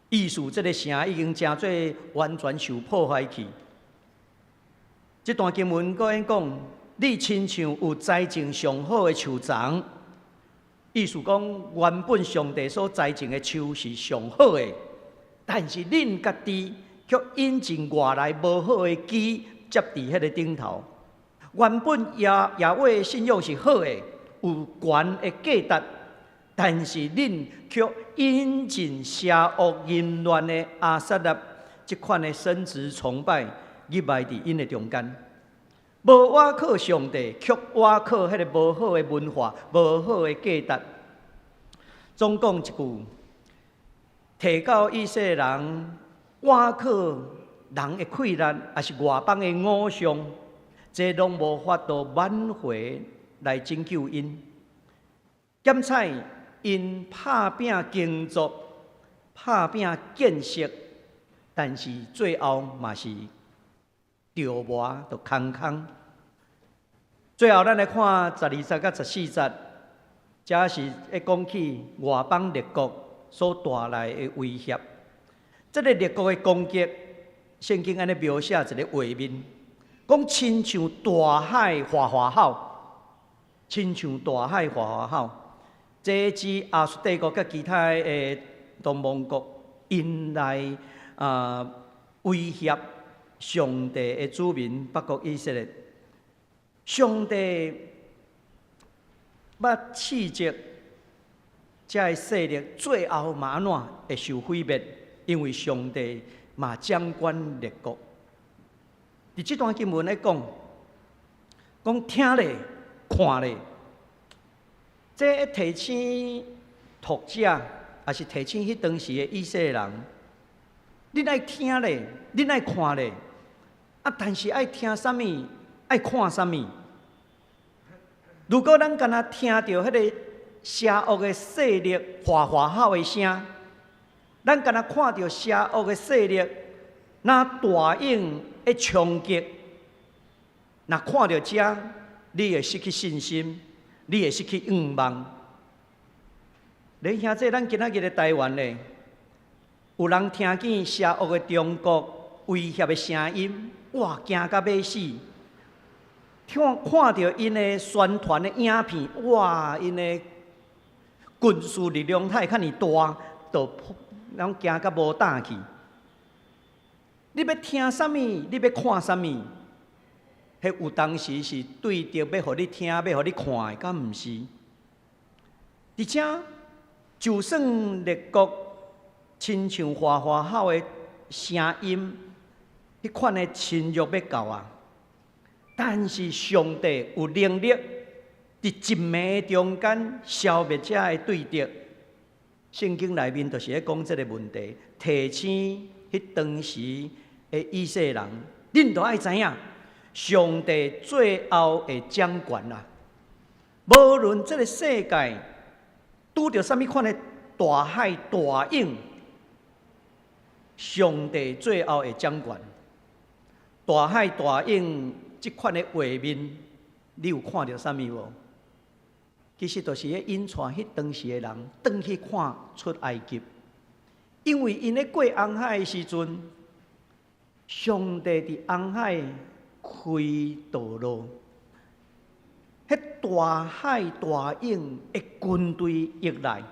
意思，这个城已经真做完全受破坏去。这段经文佫讲，你亲像有栽种上好的树丛，意思讲原本上帝所栽种的树是上好的，但是恁家己却引进外来无好的枝接伫迄个顶头。原本耶和华的信仰是好的，有悬的价值。但是恁却引进邪恶淫乱的阿萨拉这款的神职崇拜入来伫因的中间，无倚靠上帝，却倚靠迄个无好的文化、无好的价值。总讲一句，提到以色列人倚靠人的溃烂，也是外邦的偶像，这拢无法度挽回来拯救因。检采因拍拼耕作、拍拼建设，但是最后嘛是着磨着空空。最后，咱来看12节到14节，这是讲起外邦列国所带来的威胁。这个列国的攻击，圣经安尼描写一个画面，讲亲像大海哗哗吼，亲像大海哗哗吼。这是亚述帝国甲其他的东盟国因来威胁上帝的子民北国以色列。上帝捌斥责这个势力，最后嘛安怎会受毁灭？因为上帝嘛掌管列国。伫这段经文咧讲听咧、看咧，这提醒读者，也是提醒迄当时的以色列人，恁爱听咧，恁爱看咧，但是爱听啥物？爱看啥物？如果咱敢若听到迄个邪恶的势力哗哗吼的声，咱敢若看到邪恶的势力那大影的冲击，若看到这，你会失去信心，你会失去愿望。恁兄弟，咱今仔日的台湾咧，有人听见邪恶的中国威胁的声音，哇，惊到要死！看到因的宣传的影片，哇，因的军事力量太较尔大，就人惊到无胆去。你要听啥物？你要看啥物？迄有当时是对着要互你听、要互你看的，敢毋是？而且，就算列国亲像哗哗吼的声音，迄款的侵略要到啊！但是上帝有能力伫一暝中间消灭这的对敌。圣经内面就是咧讲这个问题，提醒迄当时的以色列人，恁都爱知影，上帝最后会掌权啦。无论这个世界拄着啥物款的大海大影，上帝最后会掌权。大海大影。这款的画面，你有看到啥物无？其实就是咧引带迄当时的人，转去看出埃及，因为因咧过红海的时阵，上帝伫红海开道路，迄大海大影的军队袭来，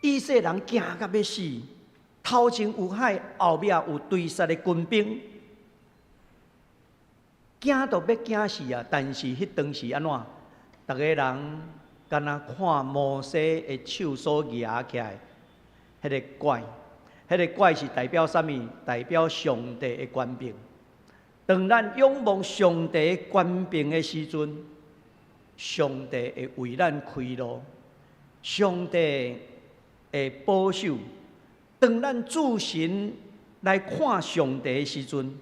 以色列人惊到要死，头前有海，后壁有追杀的军兵。惊都要惊死啊！但是迄当时安怎？逐个人敢若看摩西的手所拿起来，迄个拐，迄个拐是代表啥物？代表上帝的权柄。当咱仰望上帝的权柄的时阵，上帝会为咱开路，上帝会保守。当咱自神来看上帝的时阵，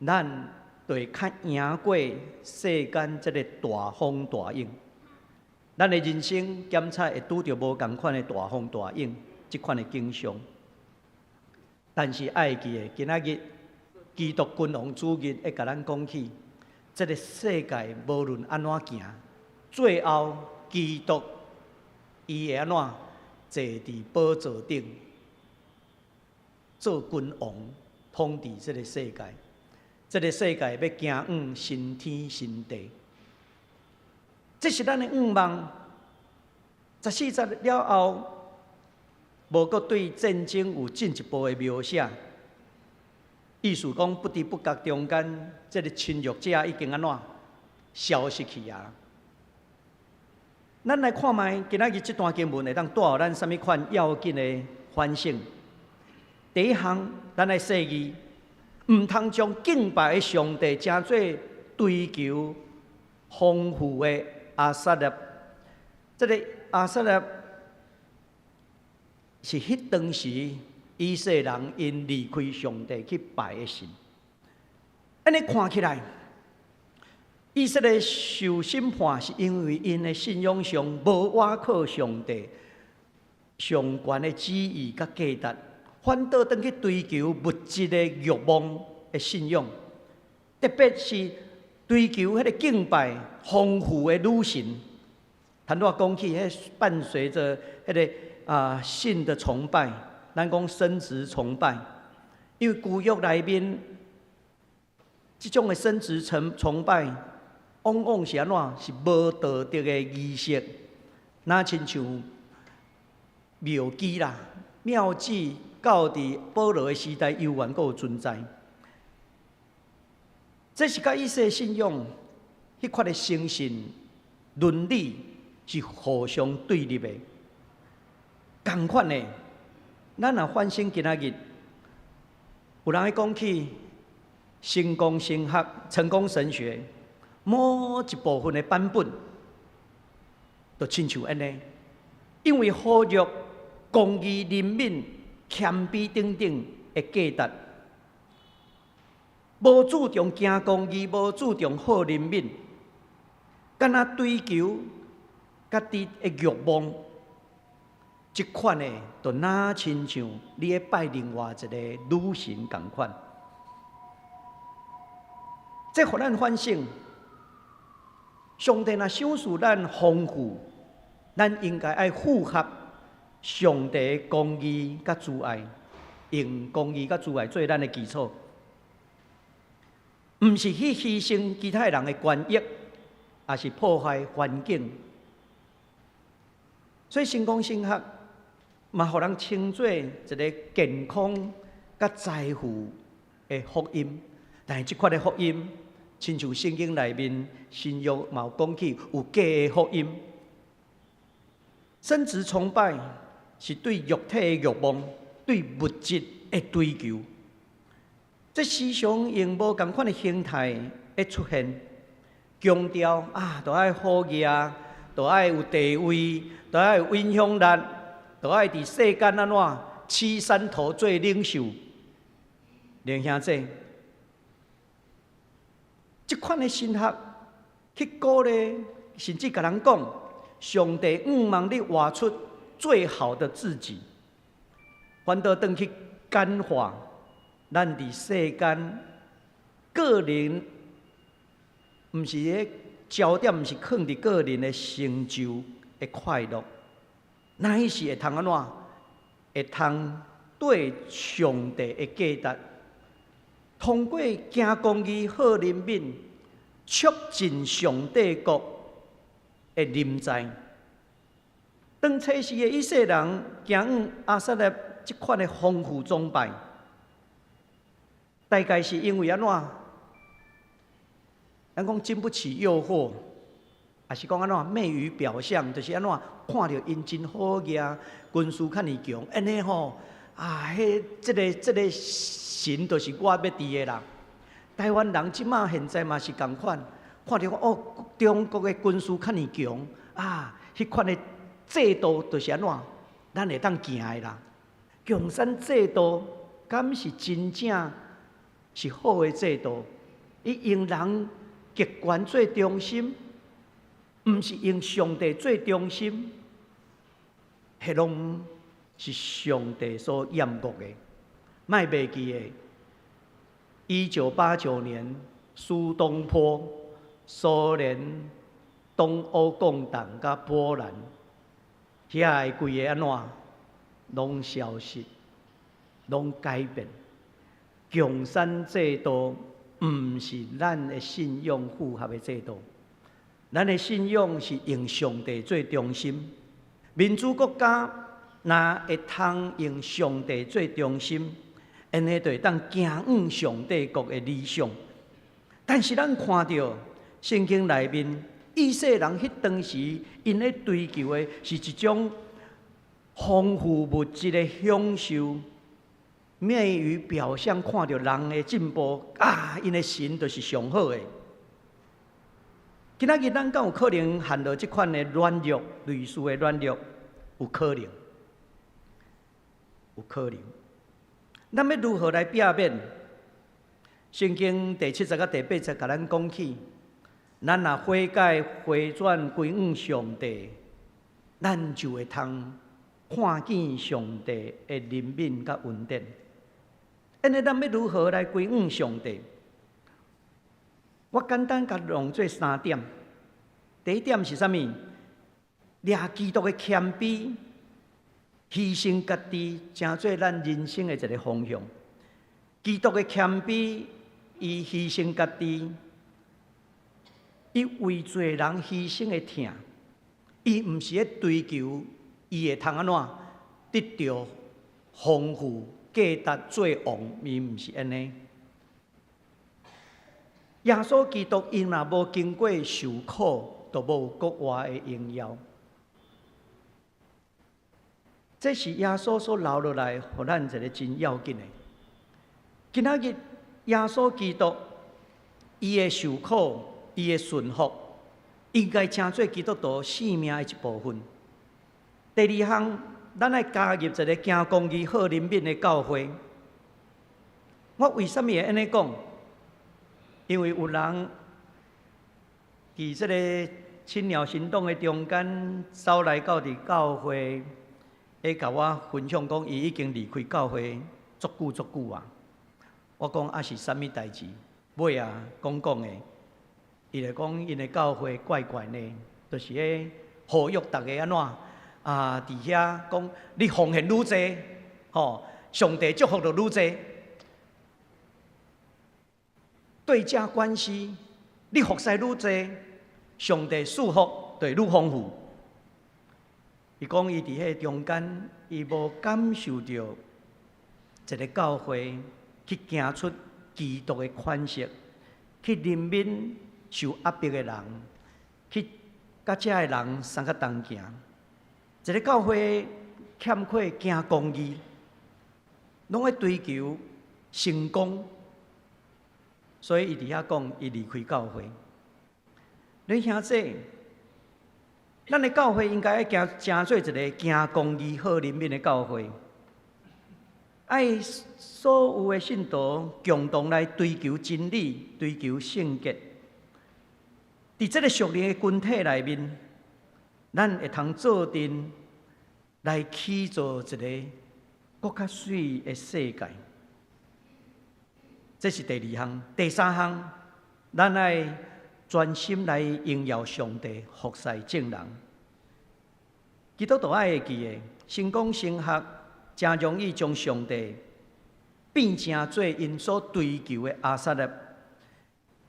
咱就会较赢过世间这个大风大影。咱的人生检测会拄着无同款的大风大影，即款的景象。但是爱记的，今仔日基督君王主日会甲咱讲起，这个世界无论安怎行，最后基督伊会安怎坐伫宝座顶，做君王，统治这个世界。这个世界要行往新天新地，这是咱的愿望。14节了后，无阁对战争有进一步的描写。意思讲，不知不觉中间，这个侵略者已经安怎消失去啊？咱来看卖，今仔日这段经文会当带予咱什么款要紧的反省？第一项，咱来设议。唔通将敬拜的上帝当作追求丰富的阿撒勒。这个阿撒勒是迄当时以色列人因离开上帝去拜的神。安尼看起来，以色列受审判是因为因的信仰上无倚靠上帝上悬的旨意甲价值。反倒转去追求物质的欲望的信仰，特别是追求迄个敬拜丰富的女神。坦若讲起，迄伴随着迄个性的崇拜，咱讲生殖崇拜，因为旧约内面这种的生殖崇拜，往往是安怎？是无道德的仪式，那亲像庙基啦、庙祭，到伫保罗的时代，犹原阁有存在。这是甲以色列信仰迄款的精神、伦理是互相对立的。同款的，咱若反省今仔日，有人会讲起成功神学、成功神学，某一部分的版本，就亲像安尼，因为呼吁公义、人民、谦卑等等的价值。无注重行公义，无注重好人民，敢若追求家己的欲望，即款的，就哪亲像你咧拜另外一个女神同款。这互咱反省，上帝若赏赐咱丰富，咱应该爱符合上帝的公义甲慈爱，用公义甲慈爱做咱的基础。毋是去牺牲其他人的权益，也是破坏环境。所以成功神学嘛，互人称作一个健康甲财富的福音。但是即款的福音，亲像圣经内面新约嘛有讲起有假的福音。生殖崇拜是对肉体的欲望、对物质的追求。这时常用无同款的形态会出现，强调都爱好业，都爱有地位，都爱有影响力，都爱伫世间安怎起山头做领袖。连兄弟，这款的神学去鼓励，甚至甲人讲，上帝望你活出最好的自己，反倒转去感化。咱伫世间，个人毋是咧焦点，毋是放伫个人的成就的快乐，乃是会通安怎？会通对上帝的价值，通过行公义、好人民，促进上帝国的临在。当初时的以色列人行往亚撒勒即款的丰富崇拜。大概是因为安怎？咱讲经不起诱惑，还是讲安怎？媚于表象，就是安怎？看到因真好业，军事较尼强，安尼吼这个神就是我要伫的啦。台湾人即马现在嘛是共款，看到中国的军事较尼强迄款的制度就是安怎？咱会当行的啦。共产制度敢是真正？是好的制度，伊用人极权做中心，毋是用上帝做中心，迄拢是上帝所厌恶的。莫袂记的，1989年苏东坡、苏联、东欧共党甲波兰，遐个规个安怎，拢消失，拢改变。共产制度毋是咱的信仰符合的制度，咱的信仰是用上帝做中心。民主国家若会通用上帝做中心，安尼就会当行往上帝国的理想。但是咱看到圣经内面，以色列人迄当时因咧追求的是一种丰富物质的享受。媚于表象，看到人的进步因的神就是上好的。今仔日咱敢有可能陷到这款的软弱，类似的软弱，有可能，有可能。咱要如何来避免？圣经第7节到第8节，甲咱讲起，咱若悔改、回转、归向上帝，咱就会通看见上帝的怜悯甲恩典。安尼，咱要如何来归向上帝？我简单甲弄做3点。第一点是啥物？掠基督的谦卑，牺牲家己，成做咱人生的一个方向。基督的谦卑，伊牺牲家己，伊为罪人牺牲的疼，伊毋是咧追求伊会通安怎得到丰富、价值、做王，伊毋是安尼。耶稣基督因若无经过受苦，就无国外的荣耀。这是耶稣所留落来，互咱一个真要紧的。今仔日耶稣基督，伊的受苦，伊的顺服，应该成做基督徒生命的一部分。第二项，咱来加入一个行公义、好人品的教会。我为什么会安尼讲？因为有人伫这个青鸟行动的中间走来到伫教会，会甲我分享讲，伊已经离开教会足久啊。我讲啊是啥物代志？尾啊讲的，伊就讲因的教会怪怪呢，就是咧呼吁大家安怎啊？伫遐讲你奉献愈济，吼，上帝祝福就愈济。对价关系，你服侍愈济，上帝祝福就愈丰富。伊讲伊伫迄中间，伊无感受到一个教会去行出基督的款式，去怜悯受压迫的人，去甲遮的人相甲同行。一个教会欠缺行公义，拢在追求成功。所以伊伫遐讲，伊离开教会。恁兄弟，咱的教会应该要成做一个行公义、好人品的教会，爱所有的信徒共同来追求真理、追求圣洁。伫这个属灵的群体内面，咱会通做阵来起造一个更较水的世界。这是第二项，第三项，咱爱专心来荣耀上帝，服侍众人。基督徒爱会记的，成功升学，真容易将上帝变成做因所追求的阿撒勒，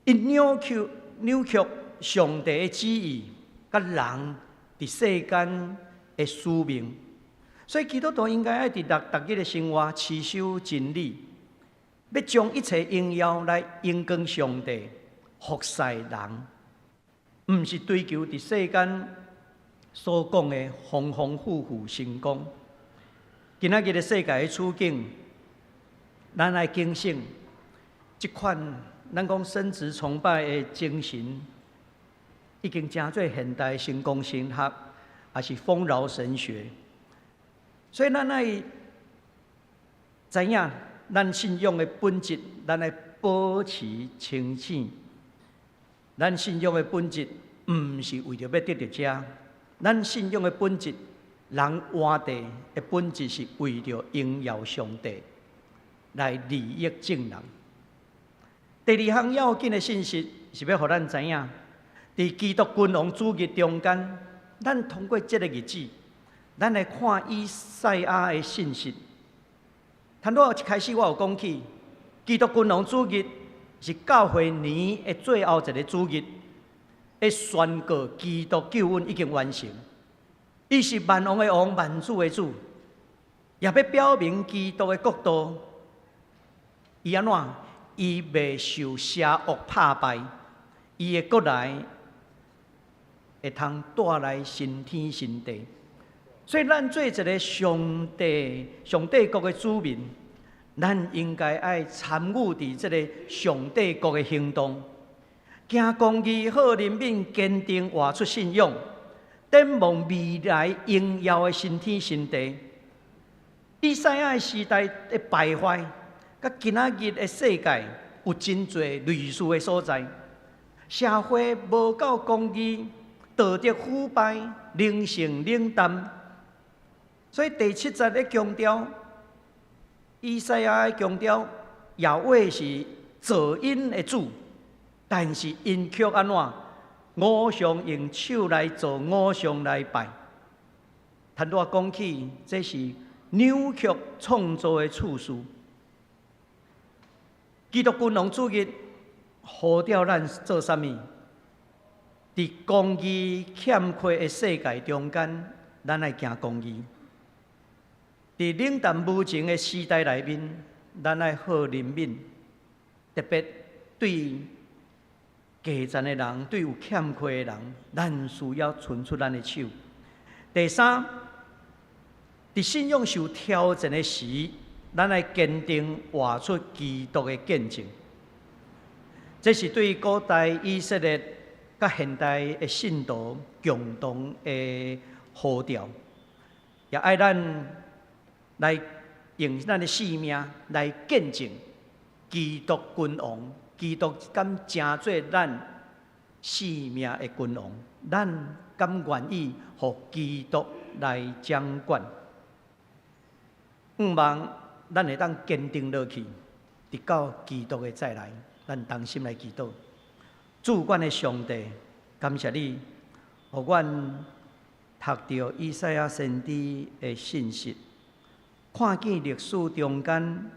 因扭曲上帝的旨意，甲人伫世间的使命。所以基督徒应该爱伫逐日的生活持守真理。要将一切荣耀来荣光上帝，服侍人，毋是追求伫世间所讲的丰丰富富成功。今仔日的世界的处境，咱来警醒，即款咱讲生殖崇拜的精神，已经成做现代成功神学，也是丰饶神学。所以咱爱知影。咱信仰的本质，咱来保持清醒。咱信仰的本质，毋是为着要得到遮。咱信仰的本质，人活地的本质是为着荣耀上帝，来利益众人。第二项要紧的信息是要互咱知影，伫基督君王主义中间，咱通过这个日子，咱来看以赛亚的信息。我一开始我有讲起，基督君王主日是教会年的最后一个主日，会宣告基督救恩已经完成。伊是万王的王，万主的主，也要表明基督的国度。伊安怎？伊未受邪恶打败，伊的国来会通带来新天新地。所以，咱做一个上帝国的子民，咱应该爱参与伫这个上帝国的行动，行公义、好人品，坚定活出信仰，展望未来荣耀的新天新地。以赛亚时代的败坏，甲今仔日的世界有真侪类似的所在，社会无够公义，道德腐败，人性冷淡。所以第7节咧强调，以赛亚强调，耶和华是造因的主，但是因却安怎？偶像用手来做，偶像来拜。坦若讲起，这是扭曲创造的次序。基督君王主义呼召咱做啥物？伫公义欠缺的世界中间，咱来行公义；伫冷淡无情的时代内面，咱来好人民，特别对基层的人、对有欠缺的人，咱需要伸出咱的手。第三，伫信仰受挑战的时，咱来坚定活出基督的见证。这是对古代以色列甲现代的信徒共同的呼召，也爱咱来用咱的性命来见证基督君王。基督敢真做咱性命的君王，咱敢愿意互基督来掌管？望咱会当坚定落去，直到基督的再来，咱同心来祈祷。主管的上帝，感谢你，互阮读到以赛亚先知的信息，看见历史中间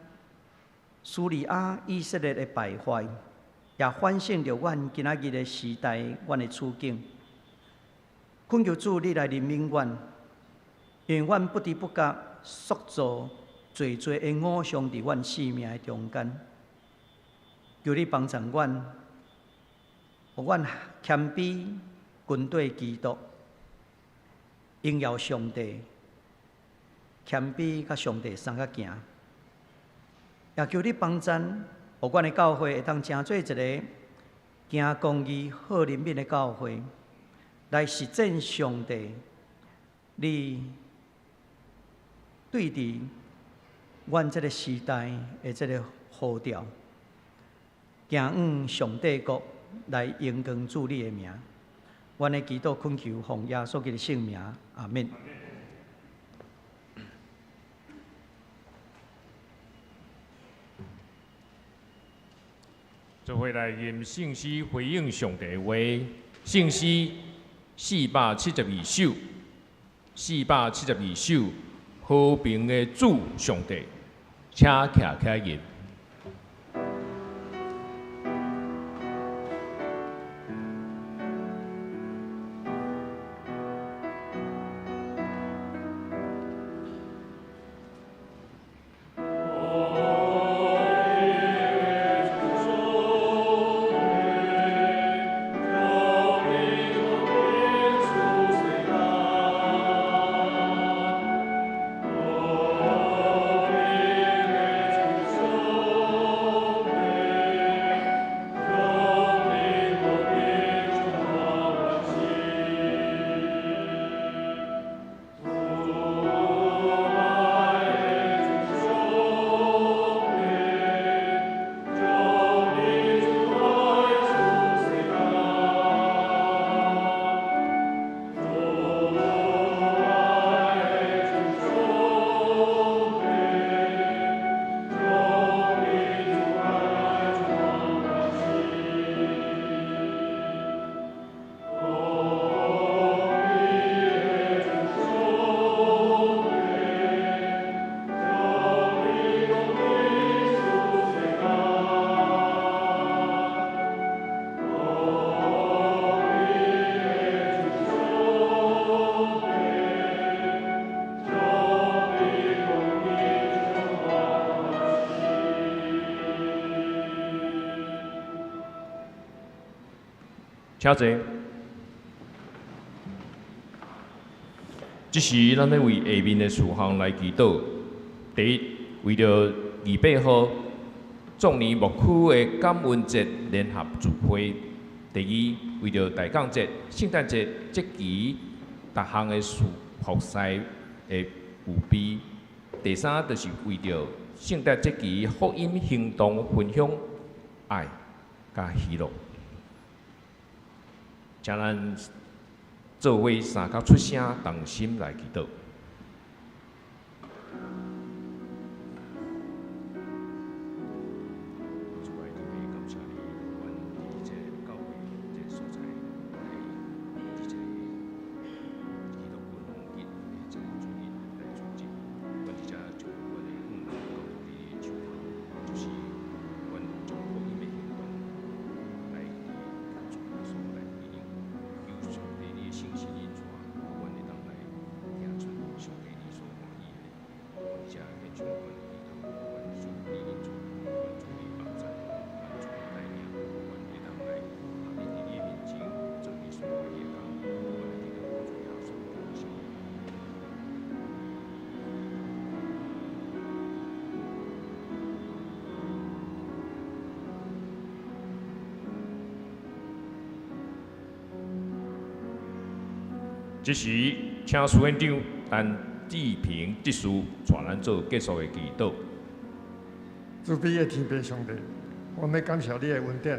苏利亚以色列的败坏，也反省着阮今仔日的时代，阮的处境。恳求主你来怜悯阮，因为阮不知不觉塑造最多的偶像伫阮生命的中间。求你帮助阮，互阮谦卑跟对基督，荣耀上帝，谦卑甲上帝相甲行。也求你帮助，互阮的教会会当成做一个行公义、好人民的教会，来实践上帝你对伫阮这个时代的这个呼召，行往上帝国来荣光主你的名。阮的祈祷恳求奉耶稣基督的圣名，阿门。
做伙来念圣诗回应上帝的话，圣诗472首，472首，和平的主上帝，请徛起来念。请坐。这时，咱要为下面的事项来祈祷。第一，为着28号壮年牧区的感恩节联合聚会；第二，为着大港节、圣诞节节期各项的服饰的有备；第三，就是为着圣诞节期福音行动分享爱甲喜乐。请咱做伙三角出声，同心来祈祷。这时，请苏院长等志平执事带咱做结束的祈祷。
慈悲的天父上帝，我们感谢你的恩典，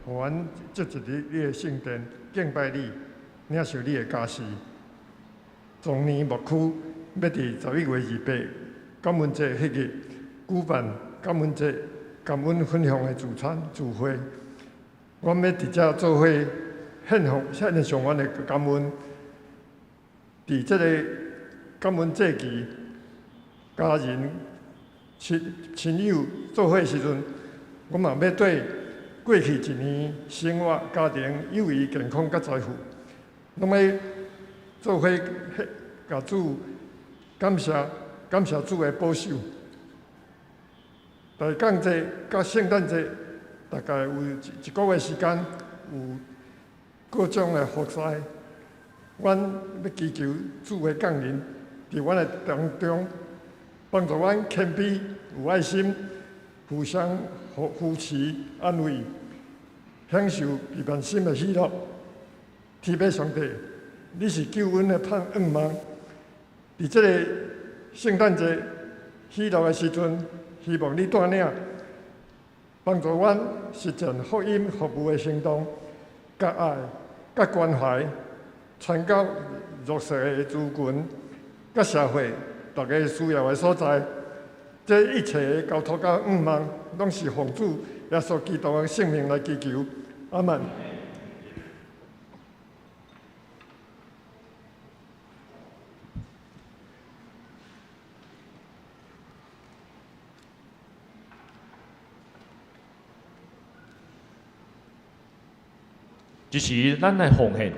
互阮接入你的圣殿敬拜你，领受你的家事。从年末区要伫11月28感恩节迄日举办感恩节感恩分享的聚餐聚会，我们要伫遮做伙献上阮的感恩。伫这个感恩节期，家人、亲友做伙的时阵，我嘛要对过去一年生活、家庭、友谊、健康甲财富，拢要做伙甲主感谢主的保守。大降节甲圣诞节，大概有一个月时间，有各种的福事。阮要祈求主的降临，伫阮的当中，帮助阮谦卑、有爱心，互相扶持、安慰，享受平凡心的喜乐。天父上帝，你是救恩的盼望。伫这个圣诞节喜乐的时阵，希望你带领，帮助阮实践福音服务的行动，甲爱、甲关怀。传到弱势的族群、甲社会大家需要的所在，这一切的交托甲愿望，拢是奉主耶稣基督的圣名来祈求，阿门。
这是咱的奉献。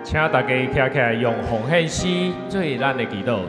请大家站起来，用奉献诗做咱的祈祷。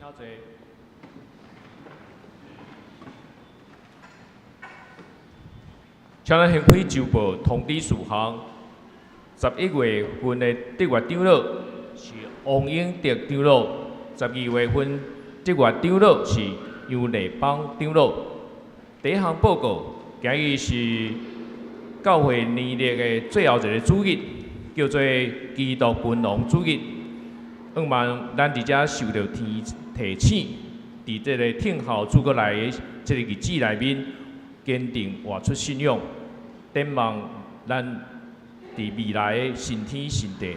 好坐。请咱先开周报通知事项，11月份的德月长老是王英德长老，12月份德月长老是杨丽邦长老。第一项报告，今日是教会年历的最后一个主日，叫做基督君王主日。希望咱伫遮受到天提醒，伫这个听候主过来的这个日子内面，坚定活出信仰。展望咱伫未来的新天新地。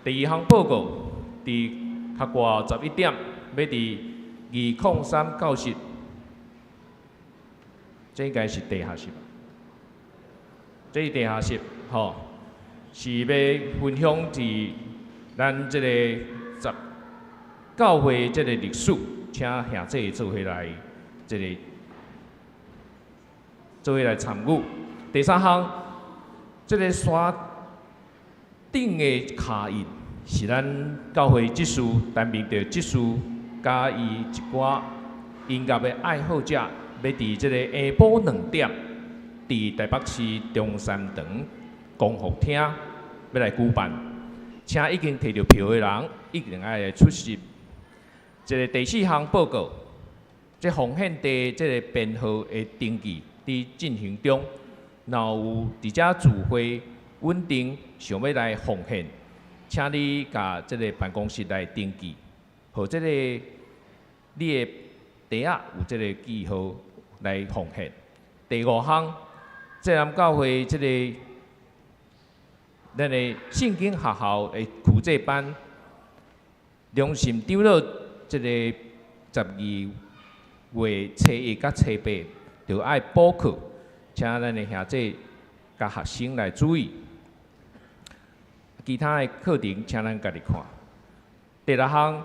第二项报告，伫较晏11点，要伫203教室，这应该是地下室吧？这是地下室，吼，是要分享伫咱这个教会这个历史，请兄弟做伙来做伙来参与。第三项，这个山顶的卡印是咱教会职事担任着职事，加伊一寡音乐的爱好者，要伫这个下晡2点，伫台北市中山堂公福厅要来举办，请已经摕到票的人一定要来出席。这个第四项报告，这奉献地这个编号的登记伫进行中。若有伫遮聚会稳定想要来奉献，请你甲这个办公室来登记，和这个你的地仔有这个记号来奉献。第五项，这咱教会这个咱的圣经学校的课制班，良心长老这个12月初1甲初8就爱补课。请咱的兄弟甲学生来注意，其他的课程请咱家己看。第六项，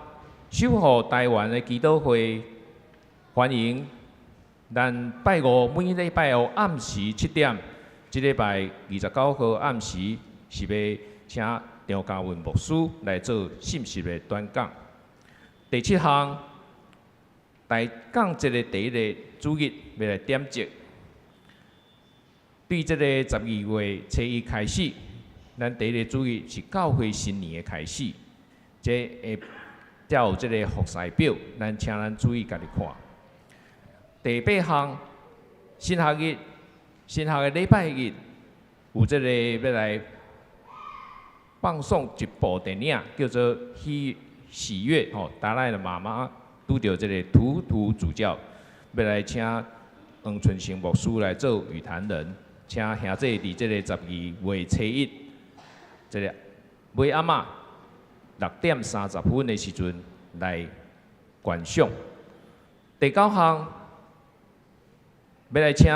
守护台湾的基督会欢迎咱拜五每礼拜五暗时7点，即礼拜29号暗时是要请张家文牧师来做信息的传讲。第七项，大讲这个第一个主日要来点击。对这个12月初1开始，咱第一个主日是教会新年的开始，这会才有这个服侍表，咱请咱注意家己看。第8项，新学的礼拜日有这个要来放送一部电影，叫做《喜悦》吼，达赖的妈妈拄到这个图主教，要来请黄春成牧师来做语坛人。请兄弟伫这个12月初1，这个尾暗仔6点30分的时阵来观赏。第9项，要来请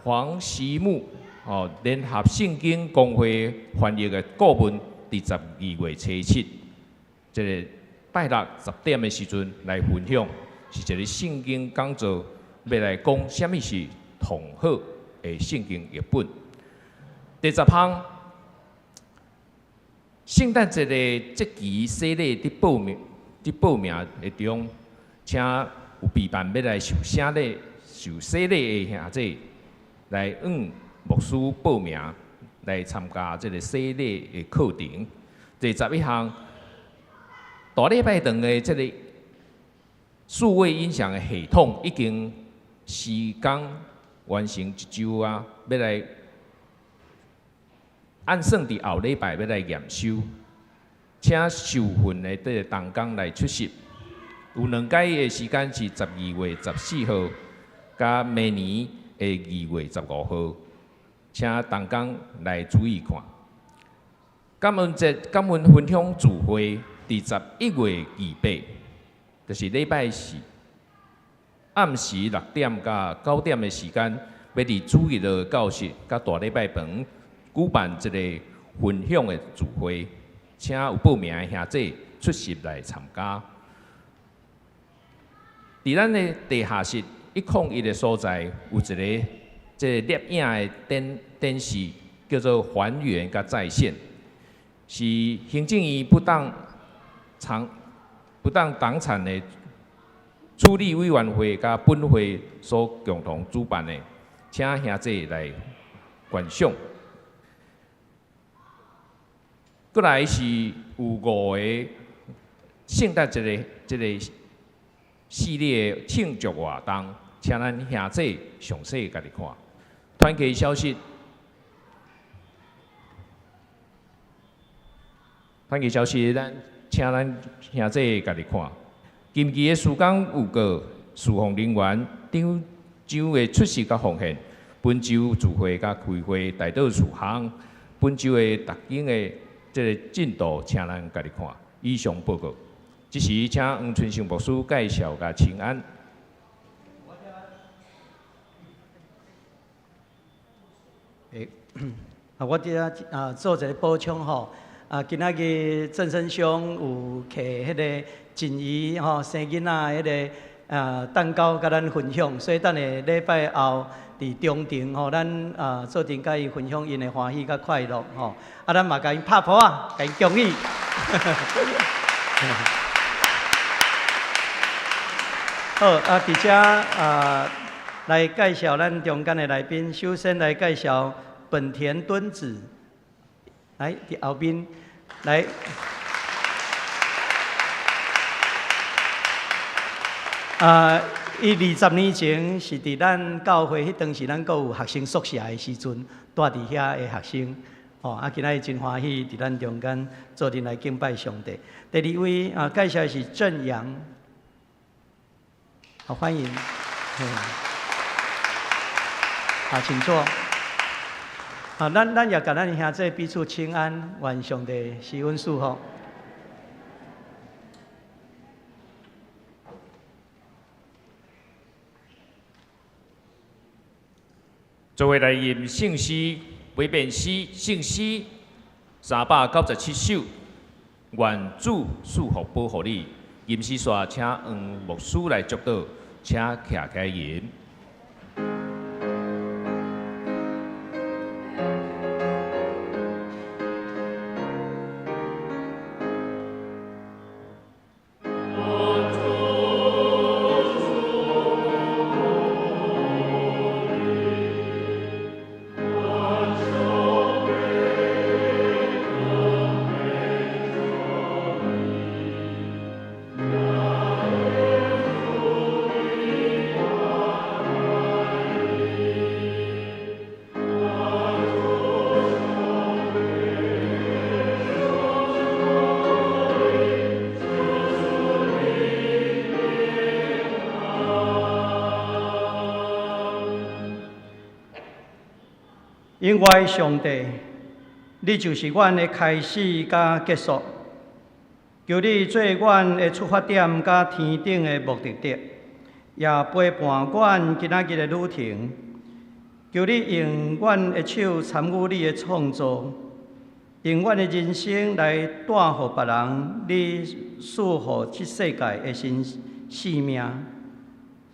黄希木联合圣经公会翻译的顾问，伫12月初7，这个拜六10点的时阵来分享，是一个圣经讲座，要来讲什么是同好的圣经译本。第10项，圣诞节的节期洗礼伫报名的中，请有备办要来受洗礼的兄弟来牧师报名来参加这个洗礼的课程。第11项，大礼拜堂的这个数位音响的系统已经施工完成一周啊，要来按算伫后礼拜要来验收，请受训的这个同工来出席。有2届的时间是12月14号，甲明年的2月15号，请同工来注意看。感恩分享聚会伫11月28，就是礼拜4。暗时6点到9点的时间，要伫主日的教室甲大礼拜堂举办一个分享的聚会，请有报名的兄弟出席来参加。伫咱的地下室101的所在，有一个这个摄影的电视，叫做还原甲再现，是行政院不当党产的处理委员会甲本会所共同主办的，请兄弟来观赏。过来是有5个圣诞节这个系列的庆祝活动，请咱兄弟详细家己看。团契消息，咱请咱兄弟家己看。今期的施工有个侍奉人员、长长的出席甲奉献，本周聚会甲开会大道事项，本周的特景的这个进度，请咱家己看。以上报告。这时，请黄春生牧师介绍甲请安。
我伫做一个补充吼，今仔日郑生兄有摕迄个锦怡吼生囡仔迄个蛋糕甲咱分享，所以等下礼拜后伫中庭吼，咱做阵甲伊分享因的欢喜甲快乐吼，咱嘛甲伊拍鼓啊，甲伊恭喜。好伫遮来介绍咱中间的来宾，首先来介绍本田敦子，来伫后边来。伊20年前是伫咱教会迄当时，咱阁有学生宿舍的时阵，住伫遐的学生。今仔日真欢喜伫咱中间做阵来敬拜上帝。第2位介绍的是郑阳，好欢迎。请坐。咱也甲咱兄弟彼此请安，愿上帝施恩赐福。
作为来吟圣诗、陪伴诗、圣诗397首，愿主赐福保护你。吟诗线请黄牧师来祝祷，请徛起来吟。因为上帝，你就是阮的开始甲结束，求你做阮的出发点甲天顶的目的地，也陪伴阮今仔日的旅程。求你用阮的手参与你的创造，用阮的人生来带互别人你赐予这世界的新生命。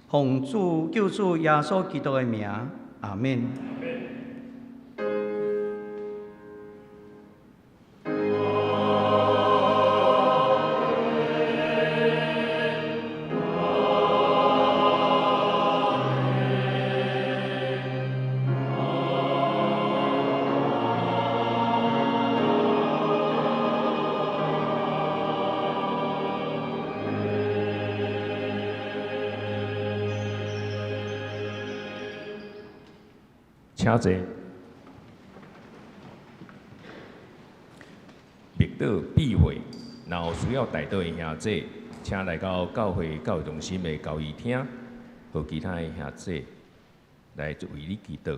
奉主救主耶稣基督的名，阿门。请坐。密道避讳，然后需要带到的兄弟，请来到教会教育中心的教义厅，和其他的兄弟来为你祈祷。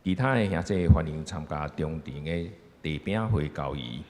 其他的兄弟欢迎参加中庭的地饼会教义。